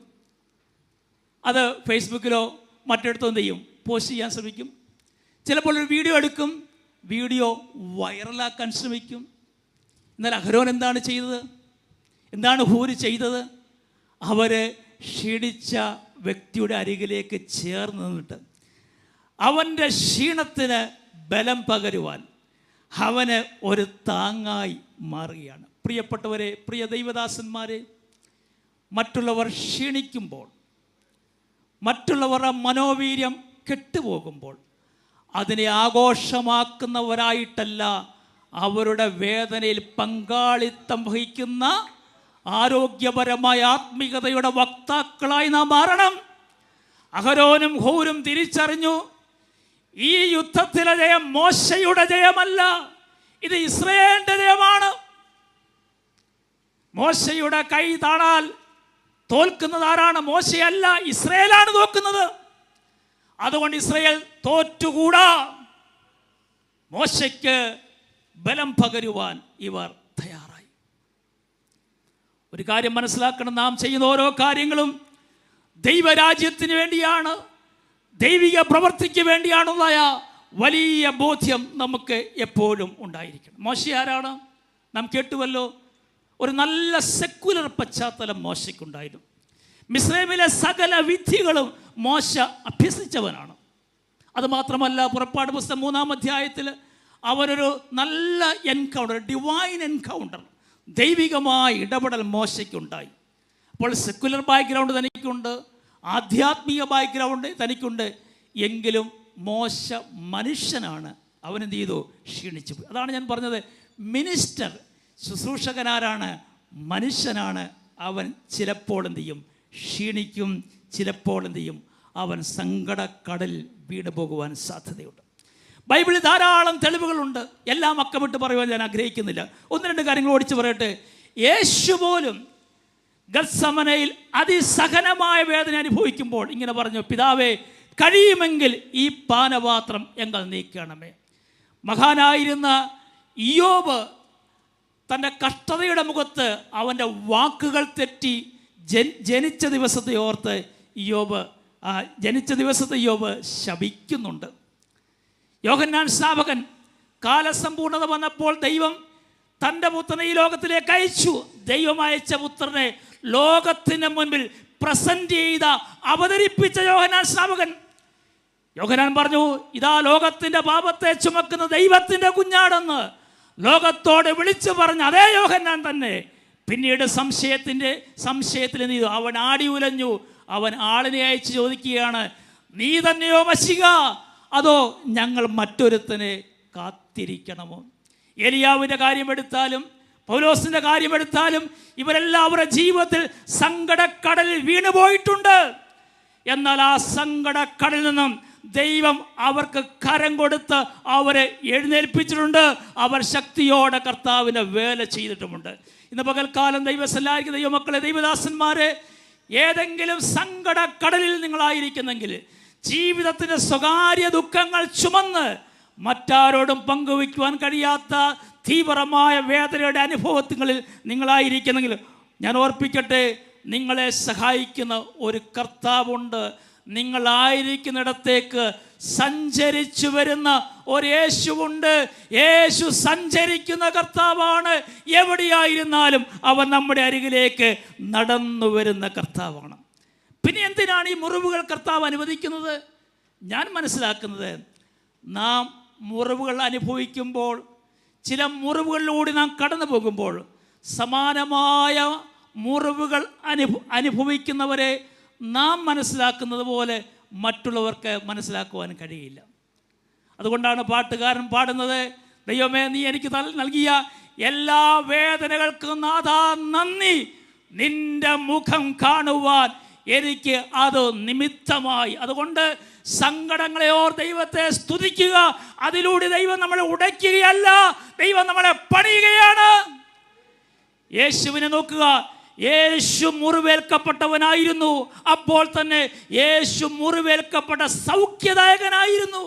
അത് ഫേസ്ബുക്കിലോ മറ്റിടത്തോ എന്ത് ചെയ്യും, പോസ്റ്റ് ചെയ്യാൻ ശ്രമിക്കും. ചിലപ്പോൾ ഒരു വീഡിയോ എടുക്കും, വീഡിയോ വൈറലാക്കാൻ ശ്രമിക്കും. എന്നാൽ അഹരോൻ എന്താണ് ചെയ്തത്? എന്താണ് ഹൂര് ചെയ്തത്? അവരെ ക്ഷീണിച്ച വ്യക്തിയുടെ അരികിലേക്ക് ചേർന്ന് നിന്നിട്ട് അവൻ്റെ ക്ഷീണത്തിന് ബലം പകരുവാൻ അവന് ഒരു താങ്ങായി മാറുകയാണ്. പ്രിയപ്പെട്ടവരെ, പ്രിയ ദൈവദാസന്മാരെ, മറ്റുള്ളവർ ക്ഷീണിക്കുമ്പോൾ, മറ്റുള്ളവരുടെ മനോവീര്യം കെട്ടുപോകുമ്പോൾ അതിനെ ആഘോഷമാക്കുന്നവരായിട്ടല്ല, അവരുടെ വേദനയിൽ പങ്കാളിത്തം വഹിക്കുന്ന ആരോഗ്യപരമായ ആത്മീയതയുടെ വക്താക്കളായി നാം മാറണം. അഹരോനും ഹൂരും തിരിച്ചറിഞ്ഞു, ഈ യുദ്ധത്തിലെ ജയം മോശയുടെ ജയമല്ല, ഇത് ഇസ്രായേലിന്റെ ജയമാണ്. മോശയുടെ കൈ താണാൽ തോൽക്കുന്നത് ആരാണ്? മോശയല്ല, ഇസ്രായേലാണ് തോൽക്കുന്നത്. അതുകൊണ്ട് ഇസ്രായേൽ തോറ്റുകൂടാ. മോശയ്ക്ക് ബലം പകരുവാൻ ഇവർ തയ്യാറായി. ഒരു കാര്യം മനസ്സിലാക്കണം, നാം ചെയ്യുന്ന ഓരോ കാര്യങ്ങളും ദൈവരാജ്യത്തിന് വേണ്ടിയാണ്, ദൈവിക പ്രവൃത്തിക്ക് വേണ്ടിയാണുള്ളതായ വലിയ ബോധ്യം നമുക്ക് എപ്പോഴും ഉണ്ടായിരിക്കണം. മോശ ആരാണ്? നാം കേട്ടുവല്ലോ, ഒരു നല്ല സെക്കുലർ പശ്ചാത്തലം മോശയ്ക്കുണ്ടായിരുന്നു. മിസ്രൈമിലെ സകല വിദ്യകളും മോശ അഭ്യസിച്ചവനാണ്. അതുമാത്രമല്ല, പുറപ്പാട് പുസ്തകം 3-ാം അധ്യായത്തിൽ അവനൊരു നല്ല എൻകൗണ്ടർ, ഡിവൈൻ എൻകൗണ്ടർ, ദൈവികമായ ഇടപെടൽ മോശയ്ക്കുണ്ടായി. അപ്പോൾ സെക്കുലർ ബാക്ക്ഗ്രൗണ്ട് തനിക്കുണ്ട്, ആധ്യാത്മിക ബാക്ക്ഗ്രൗണ്ട് തനിക്കുണ്ട്. എങ്കിലും മോശ മനുഷ്യനാണ്, അവനെന്ത് ചെയ്തു? ക്ഷീണിച്ചു പോയി. അതാണ് ഞാൻ പറഞ്ഞത്, മിനിസ്റ്റർ, ശുശ്രൂഷകനാരാണ്? മനുഷ്യനാണ്. അവൻ ചിലപ്പോൾ എന്ത് ചെയ്യും? ക്ഷീണിക്കും. ചിലപ്പോൾ എന്ത് ചെയ്യും? അവൻ സങ്കടക്കടലിൽ വീണ് പോകുവാൻ സാധ്യതയുണ്ട്. ബൈബിളിൽ ധാരാളം തെളിവുകളുണ്ട്, എല്ലാം അക്കമിട്ട് പറയുവാൻ ഞാൻ ആഗ്രഹിക്കുന്നില്ല. 1-2 കാര്യങ്ങൾ ഓടിച്ച് പറയട്ടെ. യേശു പോലും ഗത്സമനയിൽ അതിസഹനമായ വേദന അനുഭവിക്കുമ്പോൾ ഇങ്ങനെ പറഞ്ഞു, പിതാവേ, കഴിയുമെങ്കിൽ ഈ പാനപാത്രം എങ്കിൽ നീക്കണമേ. മഹാനായിരുന്ന ഇയ്യോബ് തൻ്റെ കഷ്ടതയുടെ മുഖത്ത് അവൻ്റെ വാക്കുകൾ തെറ്റി ജനിച്ച ദിവസത്തെ ഓർത്ത് ഇയ്യോബ് ശപിക്കുന്നുണ്ട്. യോഹന്നാൻ സ്നാപകൻ കാലസമ്പൂർണത വന്നപ്പോൾ ദൈവം തൻ്റെ പുത്രനെ ഈ ലോകത്തിലേക്ക് അയച്ചു. ദൈവം അയച്ച പുത്രനെ ലോകത്തിന് മുൻപിൽ പ്രസന്റ് ചെയ്ത അവതരിപ്പിച്ച യോഹന്നാൻ സ്നാപകൻ യോഹന്നാൻ പറഞ്ഞു, ഇതാ ലോകത്തിൻ്റെ പാപത്തെ ചുമക്കുന്ന ദൈവത്തിൻ്റെ കുഞ്ഞാടെന്ന് ലോകത്തോട് വിളിച്ചു പറഞ്ഞ അതേ യോഹന്നാൻ തന്നെ പിന്നീട് സംശയത്തിൽ എന്ത് ചെയ്തു? അവൻ ആടി ഉലഞ്ഞു. അവൻ ആളിനെ അയച്ച് ചോദിക്കുകയാണ്, നീ തന്നെയോ മശിഹ, അതോ ഞങ്ങൾ മറ്റൊരുത്തനെ കാത്തിരിക്കണമോ? എലിയാവിൻ്റെ കാര്യമെടുത്താലും പൗലോസിൻ്റെ കാര്യമെടുത്താലും ഇവരെല്ലാം അവരുടെ ജീവിതത്തിൽ സങ്കടക്കടലിൽ വീണുപോയിട്ടുണ്ട്. എന്നാൽ ആ സങ്കടക്കടലിൽ നിന്നും ദൈവം അവർക്ക് കരം കൊടുത്ത് അവരെ എഴുന്നേൽപ്പിച്ചിട്ടുണ്ട്. അവർ ശക്തിയോടെ കർത്താവിൻ്റെ വേല ചെയ്തിട്ടുമുണ്ട്. ഇന്ന് പകൽക്കാലം ദൈവസല്ലായിരിക്കുന്ന ദൈവമക്കളെ, ദൈവദാസന്മാരെ, ഏതെങ്കിലും സങ്കടക്കടലിൽ നിങ്ങളായിരിക്കുന്നെങ്കിൽ, ജീവിതത്തിൻ്റെ സ്വകാര്യ ദുഃഖങ്ങൾ ചുമന്ന് മറ്റാരോടും പങ്കുവയ്ക്കുവാൻ കഴിയാത്ത തീവ്രമായ വേദനയുടെ അനുഭവങ്ങളിൽ നിങ്ങളായിരിക്കുന്നെങ്കിൽ, ഞാൻ ഓർപ്പിക്കട്ടെ, നിങ്ങളെ സഹായിക്കുന്ന ഒരു കർത്താവുണ്ട്. നിങ്ങളായിരിക്കുന്നിടത്തേക്ക് സഞ്ചരിച്ചു വരുന്ന ഒരു യേശുവുണ്ട്. യേശു സഞ്ചരിക്കുന്ന കർത്താവാണ്. എവിടെയായിരുന്നാലും അവൻ നമ്മുടെ അരികിലേക്ക് നടന്നു വരുന്ന കർത്താവാണ്. പിന്നെ എന്തിനാണ് ഈ മുറിവുകൾ കർത്താവ് അനുവദിക്കുന്നത്? ഞാൻ മനസ്സിലാക്കുന്നത്, നാം മുറിവുകൾ അനുഭവിക്കുമ്പോൾ, ചില മുറിവുകളിലൂടെ നാം കടന്നു പോകുമ്പോൾ, സമാനമായ മുറിവുകൾ അനുഭവിക്കുന്നവരെ നാം മനസ്സിലാക്കുന്നത് പോലെ മറ്റുള്ളവർക്ക് മനസ്സിലാക്കുവാൻ കഴിയില്ല. അതുകൊണ്ടാണ് പാട്ടുകാരൻ പാടുന്നത്, ദൈവമേ നീ എനിക്ക് നൽകിയ എല്ലാ വേദനകൾക്കും നാഥാ നന്ദി, നിന്റെ മുഖം കാണുവാൻ എനിക്ക് അത് നിമിത്തമായി. അതുകൊണ്ട് സങ്കടങ്ങളെ ദൈവത്തെ സ്തുതിക്കുക. അതിലൂടെ ദൈവം നമ്മളെ ഉടയ്ക്കുകയല്ല, ദൈവം നമ്മളെ പണിയുകയാണ്. യേശുവിനെ നോക്കുക, യേശു മുറിവേൽക്കപ്പെട്ടവനായിരുന്നു. അപ്പോൾ തന്നെ യേശു മുറിവേൽക്കപ്പെട്ട സൗഖ്യദായകനായിരുന്നു.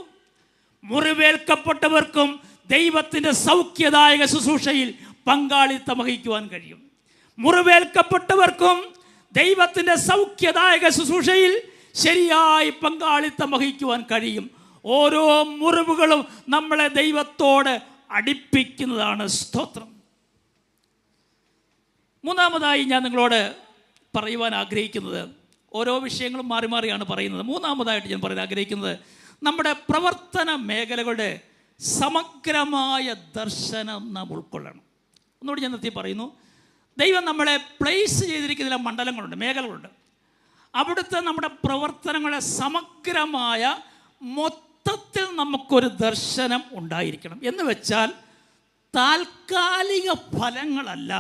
മുറിവേൽക്കപ്പെട്ടവർക്കും ദൈവത്തിൻ്റെ സൗഖ്യദായക ശുശ്രൂഷയിൽ പങ്കാളിത്തം വഹിക്കുവാൻ കഴിയും. മുറിവേൽക്കപ്പെട്ടവർക്കും ദൈവത്തിൻ്റെ സൗഖ്യദായക ശുശ്രൂഷയിൽ ശരിയായി പങ്കാളിത്തം വഹിക്കുവാൻ കഴിയും. ഓരോ മുറിവുകളും നമ്മളെ ദൈവത്തോട് അടുപ്പിക്കുന്നതാണ്. സ്തോത്രം. മൂന്നാമതായി ഞാൻ നിങ്ങളോട് പറയുവാൻ ആഗ്രഹിക്കുന്നത്, ഓരോ വിഷയങ്ങളും മാറി മാറിയാണ് പറയുന്നത്. മൂന്നാമതായിട്ട് ഞാൻ പറയാൻ ആഗ്രഹിക്കുന്നത്, നമ്മുടെ പ്രവർത്തന മേഖലകളുടെ സമഗ്രമായ ദർശനം നാം ഉൾക്കൊള്ളണം. ഒന്നുകൂടി ഞാൻ നിർത്തി പറയുന്നു. ദൈവം നമ്മളെ പ്ലേസ് ചെയ്തിരിക്കുന്ന ചില മണ്ഡലങ്ങളുണ്ട്, മേഖലകളുണ്ട്. അവിടുത്തെ നമ്മുടെ പ്രവർത്തനങ്ങളുടെ സമഗ്രമായ മൊത്തത്തിൽ നമുക്കൊരു ദർശനം ഉണ്ടായിരിക്കണം. എന്ന് വെച്ചാൽ താൽക്കാലിക ഫലങ്ങളല്ല,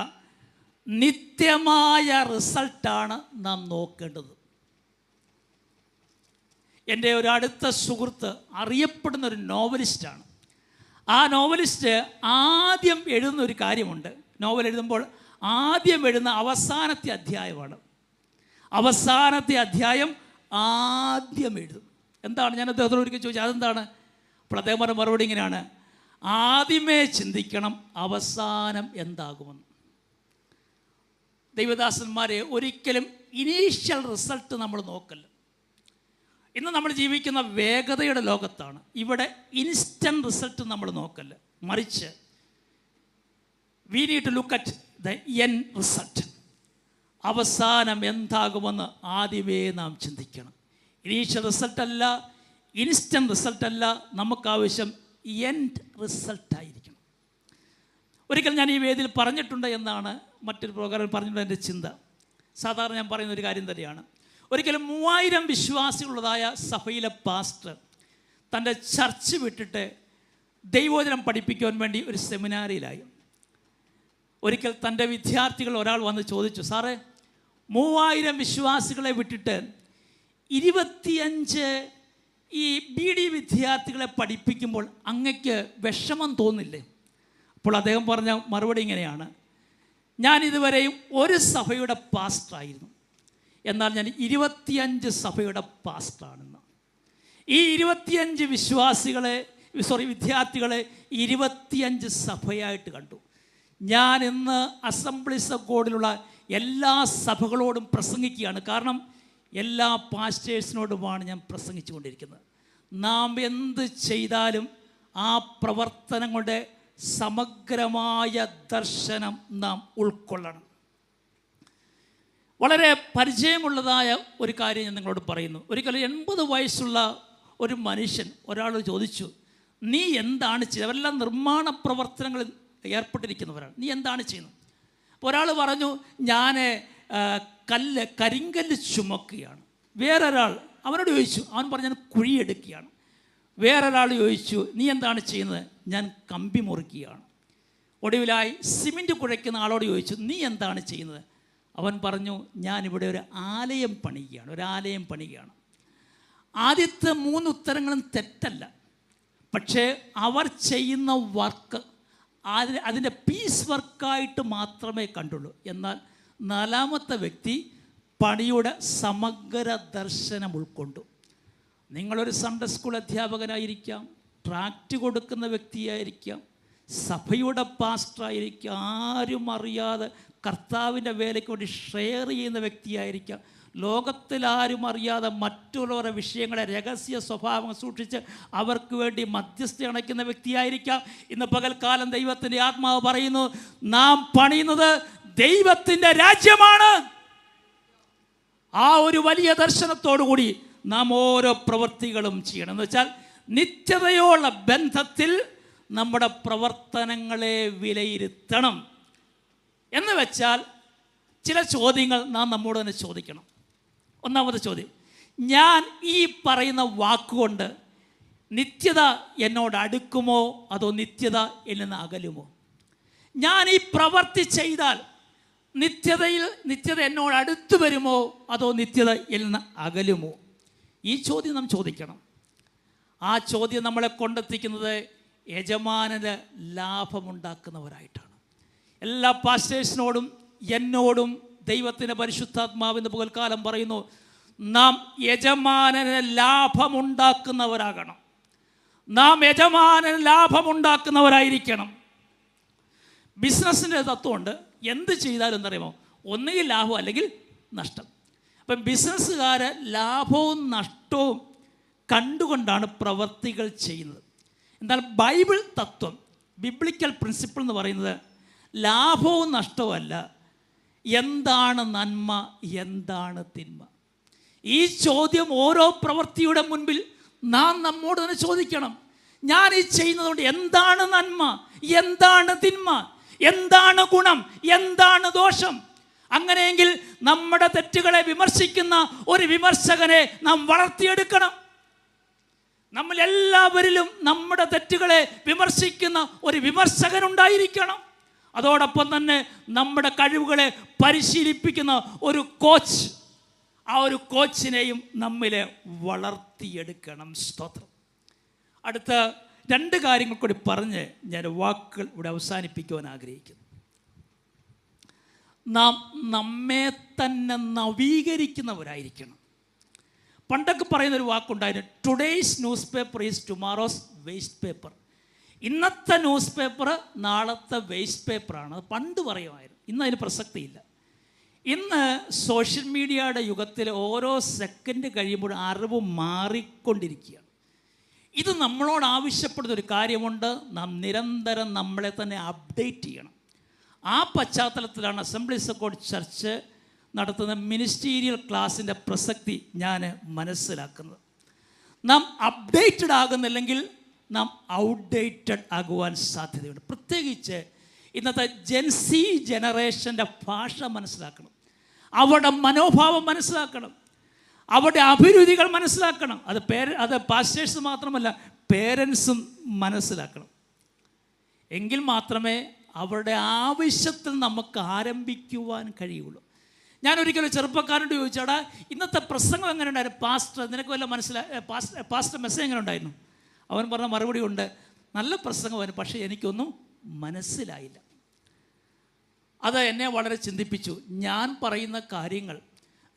നിത്യമായ റിസൾട്ടാണ് നാം നോക്കേണ്ടത്. എൻ്റെ ഒരു അടുത്ത സുഹൃത്ത് അറിയപ്പെടുന്ന ഒരു നോവലിസ്റ്റാണ്. ആ നോവലിസ്റ്റ് ആദ്യം എഴുതുന്ന ഒരു കാര്യമുണ്ട്. നോവൽ എഴുതുമ്പോൾ ആദ്യം എഴുതുന്ന അവസാനത്തെ അധ്യായമാണ്. അവസാനത്തെ അധ്യായം ആദ്യം എഴുതും. എന്താണ്? ഞാൻ അദ്ദേഹത്തോട് ഒരിക്കൽ ചോദിച്ചു, അതെന്താണ്? അപ്പോൾ അദ്ദേഹം പറഞ്ഞ മറുപടി ഇങ്ങനെയാണ്, ആദ്യമേ ചിന്തിക്കണം അവസാനം എന്താകുമെന്ന്. ദൈവദാസന്മാരെ, ഒരിക്കലും ഇനീഷ്യൽ റിസൾട്ട് നമ്മൾ നോക്കല്ല. ഇന്ന് നമ്മൾ ജീവിക്കുന്ന വേഗതയുടെ ലോകത്താണ്. ഇവിടെ ഇൻസ്റ്റൻറ്റ് റിസൾട്ട് നമ്മൾ നോക്കല്ല, മറിച്ച് we need to look at the end result. അവസാനം എന്താകുമെന്ന് ആദ്യമേ നാം ചിന്തിക്കണം. ഇനീഷ്യൽ റിസൾട്ടല്ല, ഇൻസ്റ്റൻറ്റ് റിസൾട്ടല്ല, നമുക്കാവശ്യം എൻഡ് റിസൾട്ടായിരിക്കണം. ഒരിക്കൽ ഞാൻ ഈ വേദിയിൽ പറഞ്ഞിട്ടുണ്ട് എന്നാണ് മറ്റൊരു പ്രോഗ്രാമിൽ പറഞ്ഞിട്ടുണ്ട് എൻ്റെ ചിന്ത. സാധാരണ ഞാൻ പറയുന്ന ഒരു കാര്യം തന്നെയാണ്. ഒരിക്കലും 3000 വിശ്വാസികളുള്ളതായ സഭയിലെ പാസ്റ്റർ തൻ്റെ ചർച്ച് വിട്ടിട്ട് ദൈവവചനം പഠിപ്പിക്കുവാൻ വേണ്ടി ഒരു സെമിനാറിയിലായി. ഒരിക്കൽ തൻ്റെ വിദ്യാർത്ഥികൾ ഒരാൾ വന്ന് ചോദിച്ചു, സാറേ 3000 വിശ്വാസികളെ വിട്ടിട്ട് 25 ഈ BD വിദ്യാർത്ഥികളെ പഠിപ്പിക്കുമ്പോൾ അങ്ങക്ക് വിഷമം തോന്നില്ലേ? അപ്പോൾ അദ്ദേഹം പറഞ്ഞ മറുപടി ഇങ്ങനെയാണ്, ഞാൻ ഇതുവരെയും ഒരു സഭയുടെ പാസ്റ്ററായിരുന്നു, എന്നാൽ ഞാൻ 25 സഭയുടെ പാസ്റ്ററാണെന്ന്. ഈ 25 വിദ്യാർത്ഥികളെ 25 സഭയായിട്ട് കണ്ടു. ഞാൻ ഇന്ന് അസംബ്ലീസ് ഓഫ് ഗോഡിലുള്ള എല്ലാ സഭകളോടും പ്രസംഗിക്കുകയാണ്. കാരണം എല്ലാ പാസ്റ്റേഴ്സിനോടുമാണ് ഞാൻ പ്രസംഗിച്ചു കൊണ്ടിരിക്കുന്നത്. നാം എന്ത് ചെയ്താലും ആ പ്രവർത്തനങ്ങളുടെ സമഗ്രമായ ദർശനം നാം ഉൾക്കൊള്ളണം. വളരെ പരിചയമുള്ളതായ ഒരു കാര്യം ഞാൻ നിങ്ങളോട് പറയുന്നു. ഒരിക്കലും 80 വയസ്സുള്ള ഒരു മനുഷ്യൻ ഒരാൾ ചോദിച്ചു, നീ എന്താണ് ചെയ്യുന്നത്? അവരെല്ലാം നിർമ്മാണ പ്രവർത്തനങ്ങളിൽ ഏർപ്പെട്ടിരിക്കുന്നവരാണ്. നീ എന്താണ് ചെയ്യുന്നത്? അപ്പോൾ ഒരാൾ പറഞ്ഞു, ഞാൻ കരിങ്കല്ല് ചുമക്കുകയാണ്. വേറൊരാൾ അവനോട് ചോദിച്ചു, അവൻ പറഞ്ഞു, ഞാൻ കുഴിയെടുക്കുകയാണ്. വേറൊരാൾ ചോദിച്ചു, നീ എന്താണ് ചെയ്യുന്നത്? ഞാൻ കമ്പി മുറിക്കുകയാണ്. ഒടുവിലായി സിമെൻറ്റ് കുഴയ്ക്കുന്ന ആളോട് ചോദിച്ചു, നീ എന്താണ് ചെയ്യുന്നത്? അവൻ പറഞ്ഞു, ഞാനിവിടെ ഒരു ആലയം പണിയുകയാണ്. ആദ്യത്തെ 3 ഉത്തരങ്ങളും തെറ്റല്ല, പക്ഷേ അവർ ചെയ്യുന്ന വർക്ക് അതിൻ്റെ പീസ് വർക്കായിട്ട് മാത്രമേ കണ്ടുള്ളൂ. എന്നാൽ 4-മത്തെ വ്യക്തി പണിയുടെ സമഗ്ര ദർശനം ഉൾക്കൊണ്ടു. നിങ്ങളൊരു സൺഡേ സ്കൂൾ അധ്യാപകനായിരിക്കാം, ട്രാക്റ്റ് കൊടുക്കുന്ന വ്യക്തിയായിരിക്കാം, സഭയുടെ പാസ്റ്ററായിരിക്കാം, ആരും അറിയാതെ കർത്താവിൻ്റെ വേലയ്ക്ക് വേണ്ടി ഷെയർ ചെയ്യുന്ന വ്യക്തിയായിരിക്കാം, ലോകത്തിലാരും അറിയാതെ മറ്റുള്ളവരുടെ വിഷയങ്ങളെ രഹസ്യ സ്വഭാവം സൂക്ഷിച്ച് അവർക്ക് വേണ്ടി മധ്യസ്ഥ അണയ്ക്കുന്ന വ്യക്തിയായിരിക്കാം. ഇന്ന് പകൽക്കാലം ദൈവത്തിൻ്റെ ആത്മാവ് പറയുന്നു, നാം പണിയുന്നത് ദൈവത്തിൻ്റെ രാജ്യമാണ്. ആ ഒരു വലിയ ദർശനത്തോടുകൂടി നാം ഓരോ പ്രവൃത്തികളും ചെയ്യണം. എന്ന് വെച്ചാൽ നിത്യതയോടുള്ള ബന്ധത്തിൽ നമ്മുടെ പ്രവർത്തനങ്ങളെ വിലയിരുത്തണം. എന്ന് വെച്ചാൽ ചില ചോദ്യങ്ങൾ നാം നമ്മോട് തന്നെ ചോദിക്കണം. ഒന്നാമത്തെ ചോദ്യം, ഞാൻ ഈ പറയുന്ന വാക്കുകൊണ്ട് നിത്യത എന്നോട് അടുക്കുമോ അതോ നിത്യത എന്നിൽ നിന്ന് അകലുമോ? ഞാൻ ഈ പ്രവൃത്തി ചെയ്താൽ നിത്യത എന്നോട് അടുത്ത് വരുമോ അതോ നിത്യത എന്നിൽ നിന്ന് അകലുമോ? ഈ ചോദ്യം നാം ചോദിക്കണം. ആ ചോദ്യം നമ്മളെ കൊണ്ടെത്തിക്കുന്നത് യജമാനന് ലാഭമുണ്ടാക്കുന്നവരായിട്ടാണ്. എല്ലാ പാസ്റ്റേഴ്സിനോടും എന്നോടും ദൈവത്തിൻ്റെ പരിശുദ്ധാത്മാവിൻ്റെ പകൽക്കാലം പറയുന്നു, നാം യജമാനന് ലാഭമുണ്ടാക്കുന്നവരാകണം. നാം യജമാനന് ലാഭമുണ്ടാക്കുന്നവരായിരിക്കണം. ബിസിനസ്സിൻ്റെ തത്വമുണ്ട്, എന്ത് ചെയ്താലും എന്തറിയുമോ, ഒന്നുകിൽ ലാഭം അല്ലെങ്കിൽ നഷ്ടം. അപ്പം ബിസിനസ്സുകാർ ലാഭവും നഷ്ടവും കണ്ടുകൊണ്ടാണ് പ്രവർത്തികൾ ചെയ്യുന്നത്. എന്നാൽ ബൈബിൾ തത്വം, ബിബ്ലിക്കൽ പ്രിൻസിപ്പിൾ എന്ന് പറയുന്നത് ലാഭവും നഷ്ടവും അല്ല, എന്താണ് നന്മ, എന്താണ് തിന്മ. ഈ ചോദ്യം ഓരോ പ്രവൃത്തിയുടെ മുൻപിൽ നാം നമ്മോട് തന്നെ ചോദിക്കണം. ഞാൻ ഈ ചെയ്യുന്നതുകൊണ്ട് എന്താണ് നന്മ, എന്താണ് തിന്മ, എന്താണ് ഗുണം, എന്താണ് ദോഷം? അങ്ങനെയെങ്കിൽ നമ്മുടെ തെറ്റുകളെ വിമർശിക്കുന്ന ഒരു വിമർശകനെ നാം വളർത്തിയെടുക്കണം. നമ്മൾ എല്ലാവരിലും നമ്മുടെ തെറ്റുകളെ വിമർശിക്കുന്ന ഒരു വിമർശകനുണ്ടായിരിക്കണം. അതോടൊപ്പം തന്നെ നമ്മുടെ കഴിവുകളെ പരിശീലിപ്പിക്കുന്ന ഒരു കോച്ച്, ആ ഒരു കോച്ചിനെയും നമ്മിലെ വളർത്തിയെടുക്കണം. സ്തോത്രം. അടുത്ത 2 കാര്യങ്ങൾ കൂടി പറഞ്ഞ് ഞാൻ വാക്കുകൾ ഇവിടെ അവസാനിപ്പിക്കുവാൻ ആഗ്രഹിക്കുന്നു. നാം നമ്മെ തന്നെ നവീകരിക്കുന്നവരായിരിക്കണം. പണ്ടൊക്കെ പറയുന്നൊരു വാക്കുണ്ടായിരുന്നു, today's newspaper is tomorrow's waste paper. ഇന്നത്തെ ന്യൂസ് പേപ്പർ നാളത്തെ വേസ്റ്റ് പേപ്പറാണ്. അത് പണ്ട് പറയുമായിരുന്നു, ഇന്ന് അതിന് പ്രസക്തിയില്ല. ഇന്ന് സോഷ്യൽ മീഡിയയുടെ യുഗത്തിൽ ഓരോ സെക്കൻഡ് കഴിയുമ്പോൾ അറിവ് മാറിക്കൊണ്ടിരിക്കുകയാണ്. ഇത് നമ്മളോട് ആവശ്യപ്പെടുന്ന ഒരു കാര്യമുണ്ട്, നാം നിരന്തരം നമ്മളെ തന്നെ അപ്ഡേറ്റ് ചെയ്യണം. ആ പശ്ചാത്തലത്തിലാണ് അസംബ്ലീസ് ഓഫ് ഗോഡ് ചർച്ച് നടത്തുന്ന മിനിസ്റ്റീരിയൽ ക്ലാസ്സിൻ്റെ പ്രസക്തി ഞാൻ മനസ്സിലാക്കുന്നത്. നാം അപ്ഡേറ്റഡ് ആകുന്നില്ലെങ്കിൽ നാം ഔട്ട്ഡേറ്റഡ് ആകുവാൻ സാധ്യതയുണ്ട്. പ്രത്യേകിച്ച് ഇന്നത്തെ ജെൻസി ജനറേഷൻ്റെ ഭാഷ മനസ്സിലാക്കണം, അവരുടെ മനോഭാവം മനസ്സിലാക്കണം, അവരുടെ അഭിരുചികൾ മനസ്സിലാക്കണം. അത് പാസ്റ്റേഴ്സ് മാത്രമല്ല, പേരൻസും മനസ്സിലാക്കണം. എങ്കിൽ മാത്രമേ അവരുടെ ആവശ്യത്തിൽ നമുക്ക് ആരംഭിക്കുവാൻ കഴിയുള്ളൂ. ഞാനൊരിക്കലും ചെറുപ്പക്കാരോട് ചോദിച്ചാടാ, ഇന്നത്തെ പ്രസംഗം എങ്ങനെ ഉണ്ടായിരുന്നു പാസ്റ്റർ, നിനക്ക് വല്ല പാസ്റ്റർ മെസ്സേജ് എങ്ങനെ ഉണ്ടായിരുന്നു? അവൻ പറഞ്ഞ മറുപടി ഉണ്ട്, നല്ല പ്രസംഗമായിരുന്നു, പക്ഷേ എനിക്കൊന്നും മനസ്സിലായില്ല. അത് എന്നെ വളരെ ചിന്തിപ്പിച്ചു. ഞാൻ പറയുന്ന കാര്യങ്ങൾ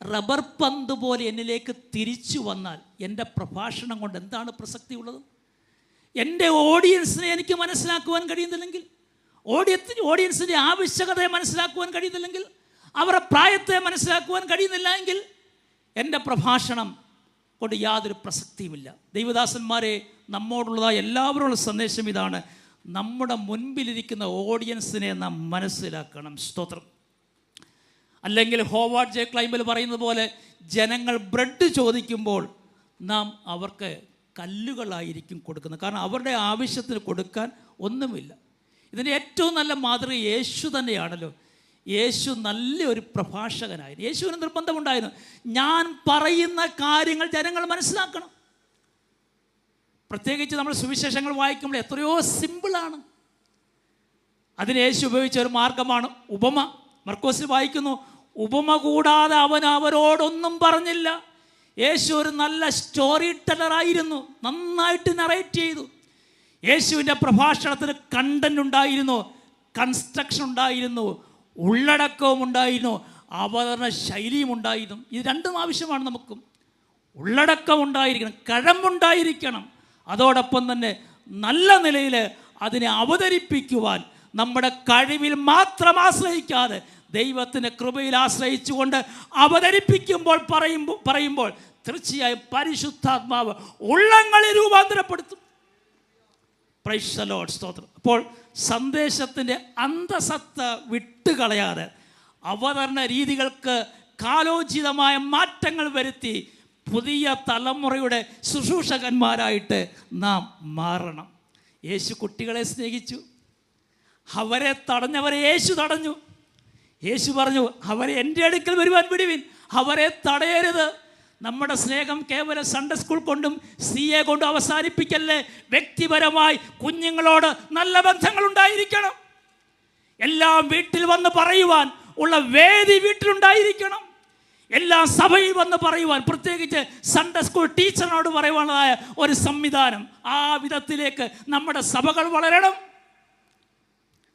റബ്ബർ പന്ത് പോലെ എന്നിലേക്ക് തിരിച്ചു വന്നാൽ എൻ്റെ പ്രഭാഷണം കൊണ്ട് എന്താണ് പ്രസക്തി ഉള്ളത്? എൻ്റെ ഓഡിയൻസിനെ എനിക്ക് മനസ്സിലാക്കുവാൻ കഴിയുന്നില്ലെങ്കിൽ, ഓഡിയൻസിൻ്റെ ആവശ്യകതയെ മനസ്സിലാക്കുവാൻ കഴിയുന്നില്ലെങ്കിൽ, അവരുടെ പ്രായത്തെ മനസ്സിലാക്കുവാൻ കഴിയുന്നില്ല എങ്കിൽ എൻ്റെ പ്രഭാഷണം കൊണ്ട് യാതൊരു പ്രസക്തിയുമില്ല. ദൈവദാസന്മാരെ, നമ്മോടുള്ളതായ എല്ലാവരുള്ള സന്ദേശം ഇതാണ്, നമ്മുടെ മുൻപിലിരിക്കുന്ന ഓഡിയൻസിനെ നാം മനസ്സിലാക്കണം. സ്തോത്രം. അല്ലെങ്കിൽ ഹോവാർഡ് ജെ ക്ലൈംബൽ പറയുന്നത് പോലെ, ജനങ്ങൾ ബ്രെഡ് ചോദിക്കുമ്പോൾ നാം അവർക്ക് കല്ലുകളായിരിക്കും കൊടുക്കുന്നത്. കാരണം അവരുടെ ആവശ്യത്തിന് കൊടുക്കാൻ ഒന്നുമില്ല. ഇതിൻ്റെ ഏറ്റവും നല്ല മാതൃക യേശു തന്നെയാണല്ലോ. യേശു നല്ലൊരു പ്രഭാഷകനായിരുന്നു. യേശുവിന് നിർബന്ധമുണ്ടായിരുന്നു, ഞാൻ പറയുന്ന കാര്യങ്ങൾ ജനങ്ങൾ മനസ്സിലാക്കണം. പ്രത്യേകിച്ച് നമ്മൾ സുവിശേഷങ്ങൾ വായിക്കുമ്പോൾ എത്രയോ സിമ്പിളാണ്. അതിന് യേശു ഉപയോഗിച്ച ഒരു മാർഗമാണ് ഉപമ. മർക്കോസിൽ വായിക്കുന്നു, ഉപമ കൂടാതെ അവൻ അവരോടൊന്നും പറഞ്ഞില്ല. യേശു ഒരു നല്ല സ്റ്റോറി ടെല്ലറായിരുന്നു, നന്നായിട്ട് നറേറ്റ് ചെയ്തു. യേശുവിൻ്റെ പ്രഭാഷണത്തിന് കണ്ടന്റ് ഉണ്ടായിരുന്നു, കൺസ്ട്രക്ഷൻ ഉണ്ടായിരുന്നു, ഉള്ളടക്കവും ഉണ്ടായിരുന്നു, അവതരണ ശൈലിയും ഉണ്ടായിരുന്നു. ഇത് രണ്ടും ആവശ്യമാണ് നമുക്കും. ഉള്ളടക്കം ഉണ്ടായിരിക്കണം, കഴമ്പുണ്ടായിരിക്കണം. അതോടൊപ്പം തന്നെ നല്ല നിലയിൽ അതിനെ അവതരിപ്പിക്കുവാൻ നമ്മുടെ കഴിവിൽ മാത്രം ആശ്രയിക്കാതെ ദൈവത്തിൻ്റെ കൃപയിൽ ആശ്രയിച്ചുകൊണ്ട് അവതരിപ്പിക്കുമ്പോൾ പറയുമ്പോൾ തീർച്ചയായും പരിശുദ്ധാത്മാവ് ഉള്ളങ്ങളെ രൂപാന്തരപ്പെടുത്തും. പ്രൈസ് ദി ലോർഡ്, സ്തോത്രം. അപ്പോൾ സന്ദേശത്തിൻ്റെ അന്തസത്ത വിട്ടുകളയാതെ അവതരണ രീതികൾക്ക് കാലോചിതമായ മാറ്റങ്ങൾ വരുത്തി പുതിയ തലമുറയുടെ ശുശ്രൂഷകന്മാരായിട്ട് നാം മാറണം. യേശു കുട്ടികളെ സ്നേഹിച്ചു, അവരെ തടഞ്ഞവരെ യേശു തടഞ്ഞു. യേശു പറഞ്ഞു, അവരെ എൻ്റെ അടുക്കൽ വരുവാൻ വിടുവിൻ, അവരെ തടയരുത്. നമ്മുടെ സ്നേഹം കേവലം സൺഡേ സ്കൂൾ കൊണ്ടും CA കൊണ്ടും അവസാനിപ്പിക്കല്ലേ. വ്യക്തിപരമായി കുഞ്ഞുങ്ങളോട് നല്ല ബന്ധങ്ങളുണ്ടായിരിക്കണം. എല്ലാം വീട്ടിൽ വന്ന് പറയുവാൻ ഉള്ള വേദി വീട്ടിലുണ്ടായിരിക്കണം. എല്ലാം സഭയിൽ വന്ന് പറയുവാൻ, പ്രത്യേകിച്ച് സൺഡേ സ്കൂൾ ടീച്ചറിനോട് പറയുവാനുള്ളതായ ഒരു സംവിധാനം, ആ വിധത്തിലേക്ക് നമ്മുടെ സഭകൾ വളരണം.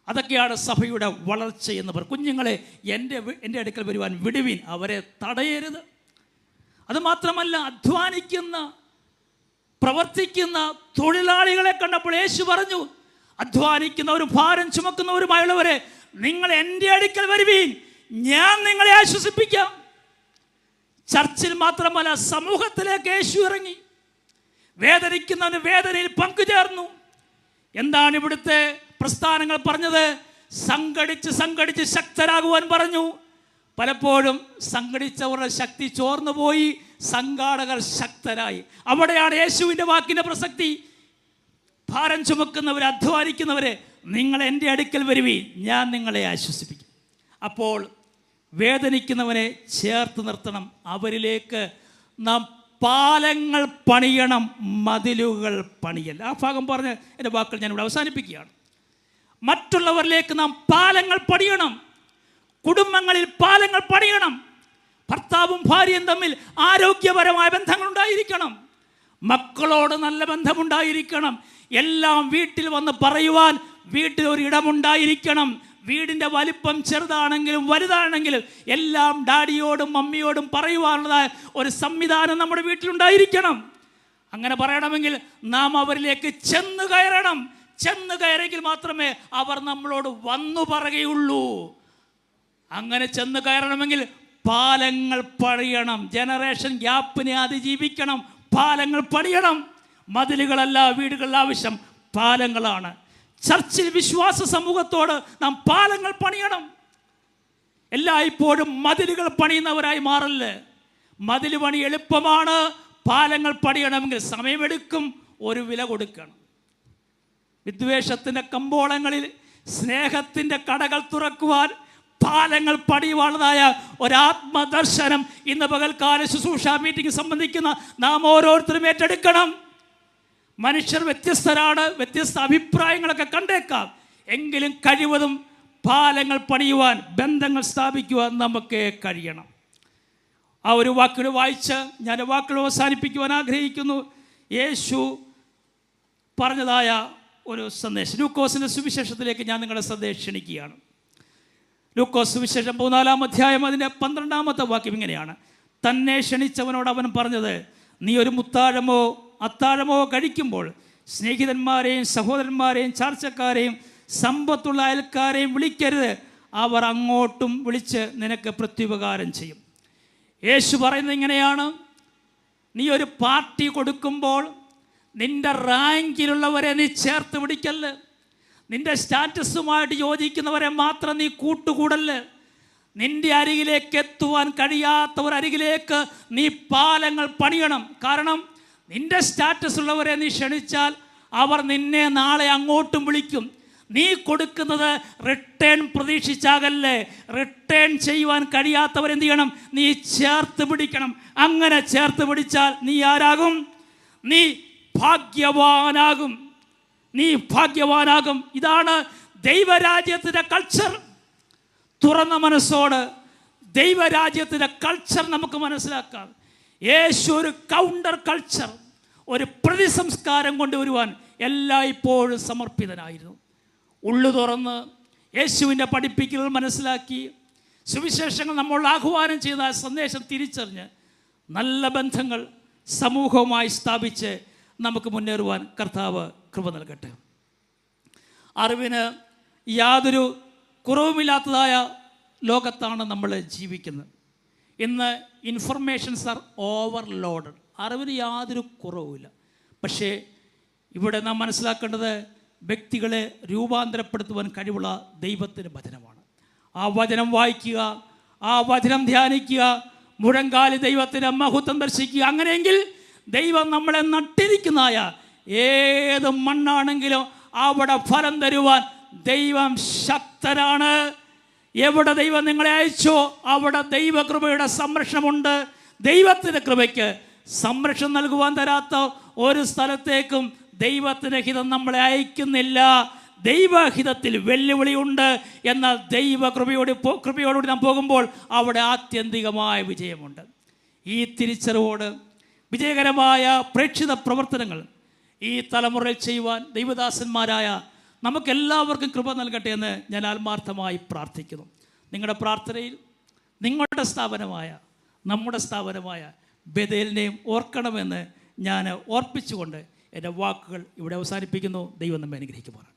അതൊക്കെയാണ് സഭയുടെ വളർച്ച എന്ന് പറയും. കുഞ്ഞുങ്ങളെ എൻ്റെ അടുക്കൽ വരുവാൻ വിടുവിൻ, അവരെ തടയരുത്. അതുമാത്രമല്ല, അധ്വാനിക്കുന്ന പ്രവർത്തിക്കുന്ന തൊഴിലാളികളെ കണ്ടപ്പോൾ യേശു പറഞ്ഞു, അധ്വാനിക്കുന്നവരും ഭാരം ചുമക്കുന്നവരുമായുള്ളവരെ നിങ്ങൾ എൻ്റെ അടുക്കൽ വരുവീൻ, ഞാൻ നിങ്ങളെ ആശ്വസിപ്പിക്കാം. ചർച്ചിൽ മാത്രമല്ല, സമൂഹത്തിലേക്ക് യേശു ഇറങ്ങി. വേദനിക്കുന്നവന് വേദനയിൽ പങ്കുചേർന്നു. എന്താണ് ഇവിടുത്തെ പ്രസ്ഥാനങ്ങൾ പറഞ്ഞത്? സംഘടിച്ച് ശക്തരാകുവാൻ പറഞ്ഞു. പലപ്പോഴും സംഘടിച്ചവരുടെ ശക്തി ചോർന്നു പോയി, സംഘാടകർ ശക്തരായി. അവിടെയാണ് യേശുവിൻ്റെ വാക്കിൻ്റെ പ്രസക്തി. ഭാരം ചുമക്കുന്നവർ, അധ്വാനിക്കുന്നവരെ നിങ്ങൾ എൻ്റെ അടുക്കൽ വരുവീൻ, ഞാൻ നിങ്ങളെ ആശ്വസിപ്പിക്കും. അപ്പോൾ വേദനിക്കുന്നവനെ ചേർത്ത് നിർത്തണം. അവരിലേക്ക് നാം പാലങ്ങൾ പണിയണം, മതിലുകൾ പണിയല്ല. ആ ഭാഗം പറഞ്ഞ് എൻ്റെ വാക്കുകൾ ഞാനിവിടെ അവസാനിപ്പിക്കുകയാണ്. മറ്റുള്ളവരിലേക്ക് നാം പാലങ്ങൾ പണിയണം. കുടുംബങ്ങളിൽ പാലങ്ങൾ പണിയണം. ഭർത്താവും ഭാര്യയും തമ്മിൽ ആരോഗ്യപരമായ ബന്ധങ്ങളുണ്ടായിരിക്കണം. മക്കളോട് നല്ല ബന്ധമുണ്ടായിരിക്കണം. എല്ലാം വീട്ടിൽ വന്ന് പറയുവാൻ വീട്ടിൽ ഒരു ഇടമുണ്ടായിരിക്കണം. വീടിൻ്റെ വലിപ്പം ചെറുതാണെങ്കിലും വലുതാണെങ്കിലും എല്ലാം ഡാഡിയോടും മമ്മിയോടും പറയുവാനുള്ളതായ ഒരു സംവിധാനം നമ്മുടെ വീട്ടിലുണ്ടായിരിക്കണം. അങ്ങനെ പറയണമെങ്കിൽ നാം അവരിലേക്ക് ചെന്ന് കയറണം. ചെന്ന് കയറിയെങ്കിൽ മാത്രമേ അവർ നമ്മളോട് വന്നു പറയുകയുള്ളൂ. അങ്ങനെ ചെന്ന് കയറണമെങ്കിൽ പാലങ്ങൾ പണിയണം. ജനറേഷൻ ഗ്യാപ്പിനെ അതിജീവിക്കണം. പാലങ്ങൾ പണിയണം. മതിലുകളല്ല വീടുകളിൽ ആവശ്യം, പാലങ്ങളാണ്. ചർച്ചിൽ വിശ്വാസ സമൂഹത്തോട് നാം പാലങ്ങൾ പണിയണം. എല്ലായ്പ്പോഴും മതിലുകൾ പണിയുന്നവരായി മാറല്ലേ. മതിൽ പണി എളുപ്പമാണ്, പാലങ്ങൾ പണിയണമെങ്കിൽ സമയമെടുക്കും, ഒരു വില കൊടുക്കണം. വിദ്വേഷത്തിൻ്റെ കമ്പോളങ്ങളിൽ സ്നേഹത്തിൻ്റെ കടകൾ തുറക്കുവാൻ പാലങ്ങൾ പണിയുവാനുള്ളതായ ഒരാത്മദർശനം ഇന്ന് പകൽക്കാല ശുശ്രൂഷ മീറ്റിംഗ് സംബന്ധിക്കുന്ന നാം ഓരോരുത്തരും ഏറ്റെടുക്കണം. മനുഷ്യർ വ്യത്യസ്തരാണ്, വ്യത്യസ്ത അഭിപ്രായങ്ങളൊക്കെ കണ്ടേക്കാം. എങ്കിലും കഴിവതും പാലങ്ങൾ പണിയുവാൻ, ബന്ധങ്ങൾ സ്ഥാപിക്കുവാൻ നമുക്ക് കഴിയണം. ആ ഒരു വാക്കുകൾ വായിച്ച് ഞാൻ വാക്കുകൾ അവസാനിപ്പിക്കുവാൻ ആഗ്രഹിക്കുന്നു. യേശു പറഞ്ഞതായ ഒരു സന്ദേശം ലൂക്കോസിൻ്റെ സുവിശേഷത്തിലേക്ക് ഞാൻ നിങ്ങളെ സന്ദേശം ക്ഷണിക്കുകയാണ്. ലൂക്കോസ് സുവിശേഷം 14-ാം അധ്യായം അതിൻ്റെ 12-ാമത്തെ വാക്യം ഇങ്ങനെയാണ്: തന്നെ ക്ഷണിച്ചവനോട് അവൻ പറഞ്ഞത്, നീ ഒരു മുത്താഴമോ അത്താഴമോ കഴിക്കുമ്പോൾ സ്നേഹിതന്മാരെയും സഹോദരന്മാരെയും ചാർച്ചക്കാരെയും സമ്പത്തുള്ള അയൽക്കാരെയും വിളിക്കരുത്, അവർ അങ്ങോട്ടും വിളിച്ച് നിനക്ക് പ്രത്യുപകാരം ചെയ്യും. യേശു പറയുന്നത് ഇങ്ങനെയാണ്: നീ ഒരു പാർട്ടി കൊടുക്കുമ്പോൾ നിൻ്റെ റാങ്കിലുള്ളവരെ നീ ചേർത്ത് പിടിക്കല്ല്. നിൻ്റെ സ്റ്റാറ്റസുമായിട്ട് യോജിക്കുന്നവരെ മാത്രം നീ കൂട്ടുകൂടല്ല്. നിൻ്റെ അരികിലേക്ക് എത്തുവാൻ കഴിയാത്തവർ അരികിലേക്ക് നീ പാലങ്ങൾ പണിയണം. കാരണം നിന്റെ സ്റ്റാറ്റസ് ഉള്ളവരെ നീ ക്ഷണിച്ചാൽ അവർ നിന്നെ നാളെ അങ്ങോട്ടും വിളിക്കും. നീ കൊടുക്കുന്നത് റിട്ടേൺ പ്രതീക്ഷിച്ചാകല്ലേ. റിട്ടേൺ ചെയ്യുവാൻ കഴിയാത്തവരെന്ത് ചെയ്യണം? നീ ചേർത്ത് പിടിക്കണം. അങ്ങനെ ചേർത്ത് പിടിച്ചാൽ നീ ആരാകും? നീ ഭാഗ്യവാനാകും. നീ ഭാഗ്യവാനാകും. ഇതാണ് ദൈവരാജ്യത്തിൻ്റെ കൾച്ചർ. തുറന്ന മനസ്സോട് ദൈവരാജ്യത്തിൻ്റെ കൾച്ചർ നമുക്ക് മനസ്സിലാക്കാം. യേശു ഒരു കൗണ്ടർ കൾച്ചർ, ഒരു പ്രതിസംസ്കാരം കൊണ്ടുവരുവാൻ എല്ലായ്പ്പോഴും സമർപ്പിതനായിരുന്നു. ഉള്ളു തുറന്ന് യേശുവിൻ്റെ പഠിപ്പിക്കലുകൾ മനസ്സിലാക്കി സുവിശേഷങ്ങൾ നമ്മൾ ആഹ്വാനം ചെയ്ത ആ സന്ദേശം തിരിച്ചറിഞ്ഞ് നല്ല ബന്ധങ്ങൾ സമൂഹവുമായി സ്ഥാപിച്ച് നമുക്ക് മുന്നേറുവാൻ കർത്താവ് കൃപ നൽകട്ടെ. അറിവിന് യാതൊരു കുറവുമില്ലാത്തതായ ലോകത്താണ് നമ്മൾ ജീവിക്കുന്നത്. ഇന്ന് ഇൻഫർമേഷൻസ് ആർ ഓവർലോഡഡ്. അറിവിന് യാതൊരു കുറവുമില്ല. പക്ഷേ ഇവിടെ നാം മനസ്സിലാക്കേണ്ടത് വ്യക്തികളെ രൂപാന്തരപ്പെടുത്തുവാൻ കഴിവുള്ള ദൈവത്തിൻ്റെ വചനമാണ്. ആ വചനം വായിക്കുക, ആ വചനം ധ്യാനിക്കുക, മുഴങ്കാലി ദൈവത്തിൻ്റെ മഹത്വം ദർശിക്കുക. അങ്ങനെയെങ്കിൽ ദൈവം നമ്മളെ നട്ടിരിക്കുന്നതായ ഏത് മണ്ണാണെങ്കിലും അവിടെ ഫലം തരുവാൻ ദൈവം ശക്തനാണ്. എവിടെ ദൈവം നിങ്ങളെ അയച്ചോ അവിടെ ദൈവകൃപയുടെ സംരക്ഷണമുണ്ട്. ദൈവത്തിൻ്റെ കൃപയ്ക്ക് സംരക്ഷണം നൽകുവാൻ തരാത്ത ഒരു സ്ഥലത്തേക്കും ദൈവത്തിൻ്റെ ഹിതം നമ്മളെ അയക്കുന്നില്ല. ദൈവഹിതത്തിൽ വെല്ലുവിളിയുണ്ട്. എന്നാൽ കൃപയോടുകൂടി നാം പോകുമ്പോൾ അവിടെ ആത്യന്തികമായ വിജയമുണ്ട്. ഈ തിരിച്ചറിവോട് വിജയകരമായ പ്രേക്ഷിത പ്രവർത്തനങ്ങൾ ഈ തലമുറയിൽ ചെയ്യുവാൻ ദൈവദാസന്മാരായ നമുക്കെല്ലാവർക്കും കൃപ നൽകട്ടെ എന്ന് ഞാൻ ആത്മാർത്ഥമായി പ്രാർത്ഥിക്കുന്നു. നിങ്ങളുടെ പ്രാർത്ഥനയിൽ നിങ്ങളുടെ സ്ഥാപനമായ നമ്മുടെ സ്ഥാപനമായ ബേഥേലിനെയും ഓർക്കണമെന്ന് ഞാൻ ഓർപ്പിച്ചുകൊണ്ട് എൻ്റെ വാക്കുകൾ ഇവിടെ അവസാനിപ്പിക്കുന്നു. ദൈവം നമ്മെ അനുഗ്രഹിക്കുമാറാകട്ടെ.